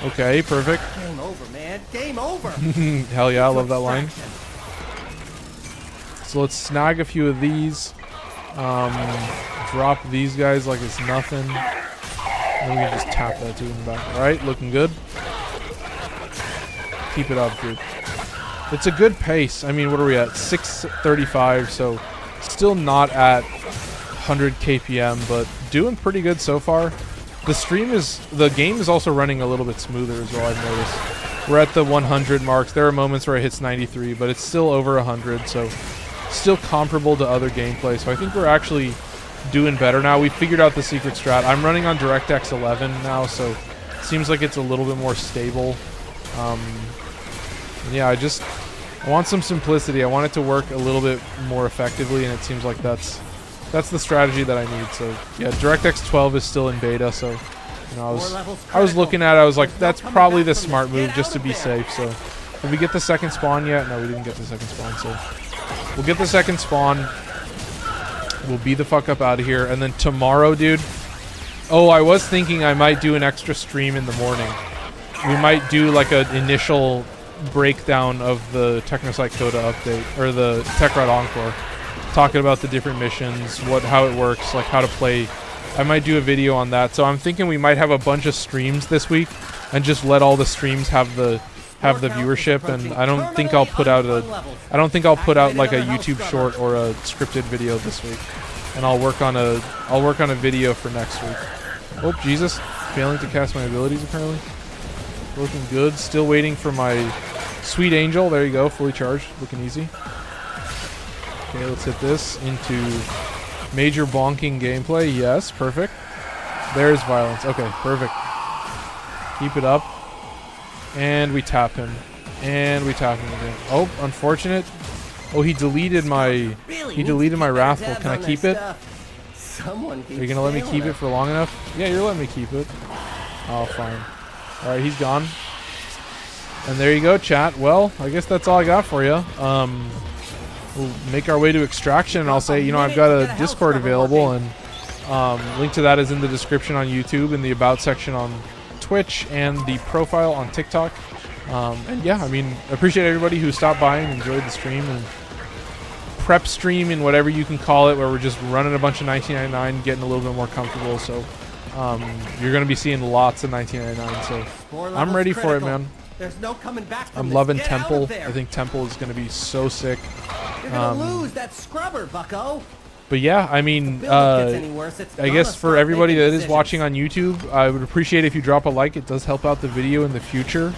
Okay, perfect. Game over, man. Game over. Hell yeah, I love that line. So let's snag a few of these. Drop these guys like it's nothing. And we can just tap that dude in the back. Alright, looking good. Keep it up, dude. It's a good pace. I mean, what are we at? 6:35, so still not at 100 kpm, but doing pretty good so far. The game is also running a little bit smoother as well, I've noticed. We're at the 100 marks. There are moments where it hits 93, but it's still over 100, so still comparable to other gameplay. So I think we're actually doing better now. We figured out the secret strat. I'm running on DirectX 11 now, so it seems like it's a little bit more stable. Yeah, I want some simplicity. I want it to work a little bit more effectively, and it seems like that's the strategy that I need. So yeah, DirectX 12 is still in beta, so you know, I was looking at it, I was like, that's probably the smart move just to be safe. So did we get the second spawn yet? No, we didn't get the second spawn, so we'll get the second spawn. We'll be the fuck up out of here, and then tomorrow, dude. Oh, I was thinking I might do an extra stream in the morning. We might do like an initial breakdown of the Technocyte Coda update, or the Tech-Rod Encore, talking about the different missions, how it works, like how to play. I might do a video on that. So I'm thinking we might have a bunch of streams this week and just let all the streams have the viewership, and I don't think I'll put out like a YouTube short or a scripted video this week. and I'll work on a video for next week. Oh Jesus! Failing to cast my abilities apparently. Looking good. Still waiting for my Sweet Angel. There you go, fully charged. Looking easy. Okay, let's hit this into major bonking gameplay. Yes, perfect. There's violence. Okay, perfect. Keep it up. And we tap him. And we tap him again. Oh, unfortunate. Oh, he deleted my Wrathful. Can I keep it? Are you gonna let me keep it for long enough? Yeah, you're letting me keep it. Oh, fine. Alright, he's gone. And there you go, chat. Well, I guess that's all I got for you. We'll make our way to Extraction, and I'll say, you know, I've got a Discord available, and link to that is in the description on YouTube, in the About section on Twitch, and the profile on TikTok. And yeah, I mean, appreciate everybody who stopped by and enjoyed the stream, and prep stream, and whatever you can call it, where we're just running a bunch of 1999, getting a little bit more comfortable. So you're going to be seeing lots of 1999, so I'm ready for it, man. There's no coming back from I'm this. loving Get out Temple. of there. I think Temple is going to be so sick. You're gonna lose that scrubber, bucko. But yeah, I mean, I guess for everybody that is watching on YouTube, I would appreciate if you drop a like. It does help out the video in the future.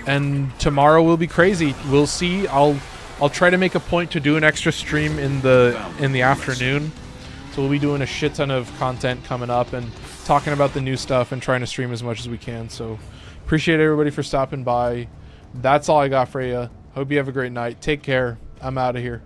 And tomorrow will be crazy. We'll see. I'll try to make a point to do an extra stream in the afternoon. So we'll be doing a shit ton of content coming up and talking about the new stuff and trying to stream as much as we can. So appreciate everybody for stopping by. That's all I got for you. Hope you have a great night. Take care. I'm out of here.